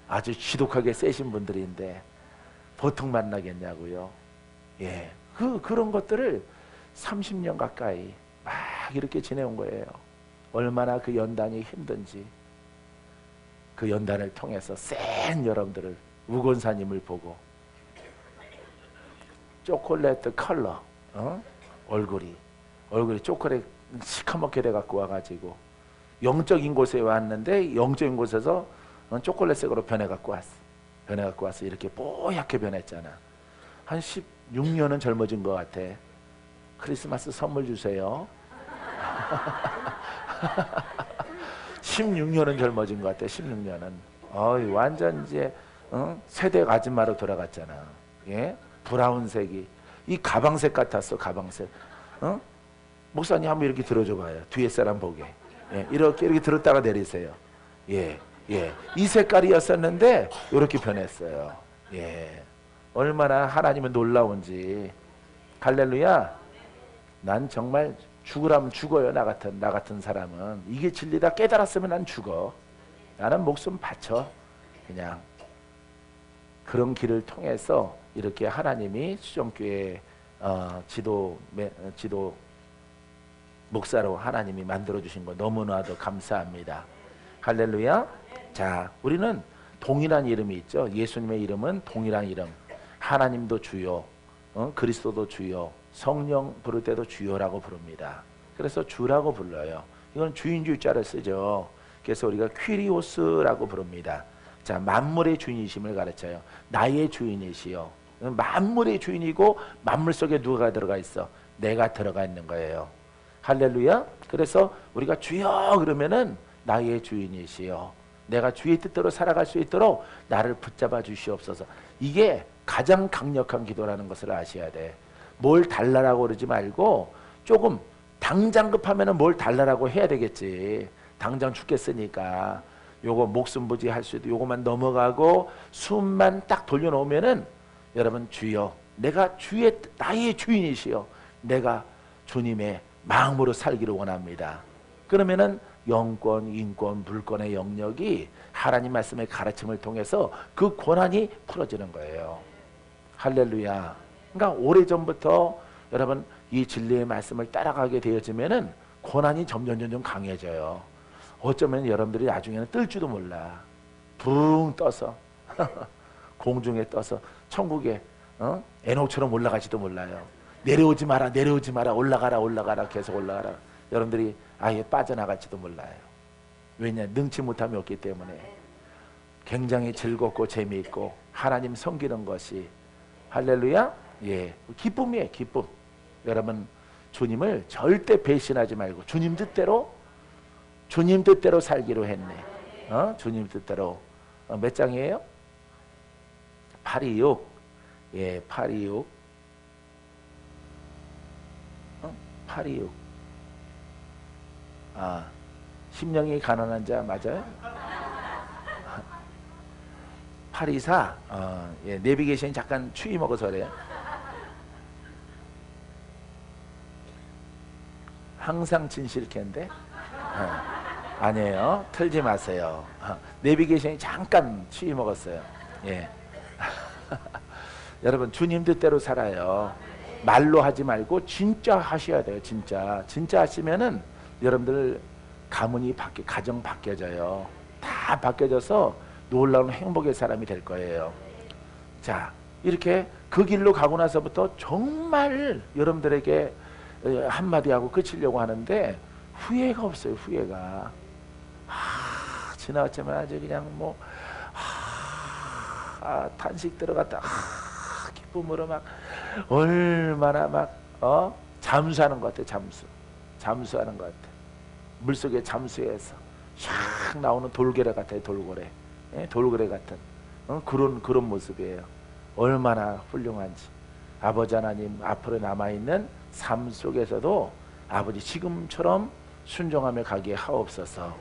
아주 지독하게 세신 분들인데 보통 만나겠냐고요. 예, 그런 것들을 30년 가까이 막 이렇게 지내온 거예요. 얼마나 그 연단이 힘든지. 그 연단을 통해서 센 여러분들을, 우건사님을 보고 초콜릿 컬러, 얼굴이 초콜릿 시커멓게 돼갖고 와가지고 영적인 곳에 왔는데 영적인 곳에서 초콜릿색으로 변해갖고 와서 이렇게 뽀얗게 변했잖아. 한 16년은 젊어진 것 같아. 크리스마스 선물 주세요. 16년은 젊어진 것 같아. 16년은. 완전 이제 세대 아줌마로 돌아갔잖아. 예? 브라운색이 이 가방색 같았어. 가방색. 목사님 한번 이렇게 들어줘 봐요. 뒤에 사람 보게. 예, 이렇게 들었다가 내리세요. 예, 예. 이 색깔이었었는데 이렇게 변했어요. 예. 얼마나 하나님은 놀라운지. 할렐루야. 난 정말 죽으라면 죽어요. 나 같은 사람은. 이게 진리다 깨달았으면 난 죽어. 나는 목숨 바쳐. 그냥 그런 길을 통해서 이렇게 하나님이 수정교회 지도 목사로 하나님이 만들어 주신 거 너무나도 감사합니다. 할렐루야. 자, 우리는 동일한 이름이 있죠. 예수님의 이름은 동일한 이름. 하나님도 주요, 그리스도도 주요, 성령 부를 때도 주요라고 부릅니다. 그래서 주라고 불러요. 이건 주인주자를 쓰죠. 그래서 우리가 퀴리오스라고 부릅니다. 자, 만물의 주인이심을 가르쳐요. 나의 주인이시요. 만물의 주인이고 만물 속에 누가 들어가 있어? 내가 들어가 있는 거예요. 할렐루야. 그래서 우리가 주여 그러면은 나의 주인이시여, 내가 주의 뜻대로 살아갈 수 있도록 나를 붙잡아 주시옵소서. 이게 가장 강력한 기도라는 것을 아셔야 돼. 뭘 달라라고 그러지 말고 조금 당장 급하면은 뭘 달라라고 해야 되겠지. 당장 죽겠으니까 요거 목숨 부지 할 수도 요거만 넘어가고 숨만 딱 돌려놓으면은 여러분 주여, 내가 나의 주인이시여, 내가 주님의 마음으로 살기를 원합니다. 그러면은 영권, 인권, 물권의 영역이 하나님 말씀의 가르침을 통해서 그 권한이 풀어지는 거예요. 할렐루야. 그러니까 오래전부터 여러분 이 진리의 말씀을 따라가게 되어지면은 권한이 점점 강해져요. 어쩌면 여러분들이 나중에는 뜰 줄도 몰라. 붕 떠서 공중에 떠서 천국에 에녹처럼 올라가지도 몰라요. 내려오지 마라 올라가라 계속 올라가라. 여러분들이 아예 빠져나갈지도 몰라요. 왜냐? 능치 못함이 없기 때문에. 굉장히 즐겁고 재미있고 하나님 섬기는 것이, 할렐루야. 예, 기쁨이에요. 기쁨. 여러분 주님을 절대 배신하지 말고 주님 뜻대로 살기로 했네. 주님 뜻대로. 몇 장이에요? 826. 예, 826. 826. 심령이 가난한 자 맞아요? 824. 예, 내비게이션이 잠깐 추위 먹어서 그래요. 항상 진실캔데? 아니에요. 틀지 마세요. 내비게이션이 잠깐 추위 먹었어요. 예. 여러분 주님 뜻대로 살아요. 말로 하지 말고 진짜 하셔야 돼요. 진짜 하시면은 여러분들 가문이 가정 바뀌어져요. 다 바뀌어져서 놀라운 행복의 사람이 될 거예요. 자, 이렇게 그 길로 가고 나서부터 정말 여러분들에게 한마디 하고 끝이려고 하는데 후회가 없어요. 후회가. 지나갔지만 아주 그냥 뭐 탄식 들어갔다 기쁨으로 막 얼마나 막 잠수하는 것 같아. 잠수하는 것 같아. 물속에 잠수해서 샥 나오는 돌고래 같아요. 돌고래. 예? 돌고래 같은 그런 모습이에요. 얼마나 훌륭한지. 아버지 하나님 앞으로 남아있는 삶 속에서도 아버지 지금처럼 순종하며 가게 하옵소서.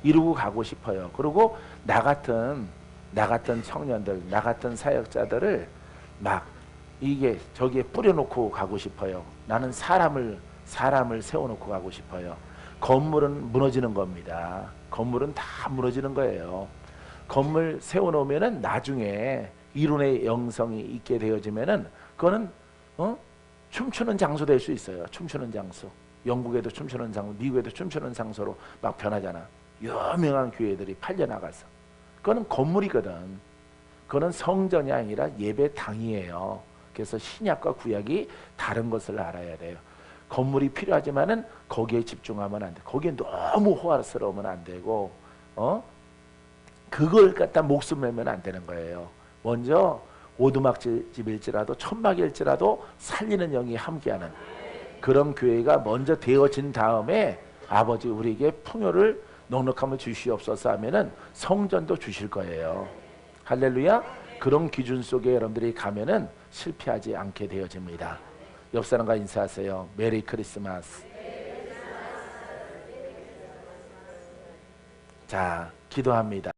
이루고 가고 싶어요. 그리고 나 같은 청년들, 나 같은 사역자들을 막 저기에 뿌려놓고 가고 싶어요. 나는 사람을 세워놓고 가고 싶어요. 건물은 무너지는 겁니다. 건물은 다 무너지는 거예요. 건물 세워놓으면은 나중에 이론의 영성이 있게 되어지면은 그거는 춤추는 장소 될 수 있어요. 춤추는 장소. 영국에도 춤추는 장소, 미국에도 춤추는 장소로 막 변하잖아. 유명한 교회들이 팔려나가서. 그거는 건물이거든. 그거는 성전이 아니라 예배당이에요. 그래서 신약과 구약이 다른 것을 알아야 돼요. 건물이 필요하지만은 거기에 집중하면 안 돼. 거기에 너무 호화스러우면 안 되고, 그걸 갖다 목숨 매면 안 되는 거예요. 먼저 오두막집일지라도 천막일지라도 살리는 영이 함께하는 그런 교회가 먼저 되어진 다음에 아버지 우리에게 풍요를 넉넉함을 주시옵소서 하면은 성전도 주실 거예요. 할렐루야. 그런 기준 속에 여러분들이 가면은 실패하지 않게 되어집니다. 옆 사람과 인사하세요. 메리 크리스마스. 자, 기도합니다.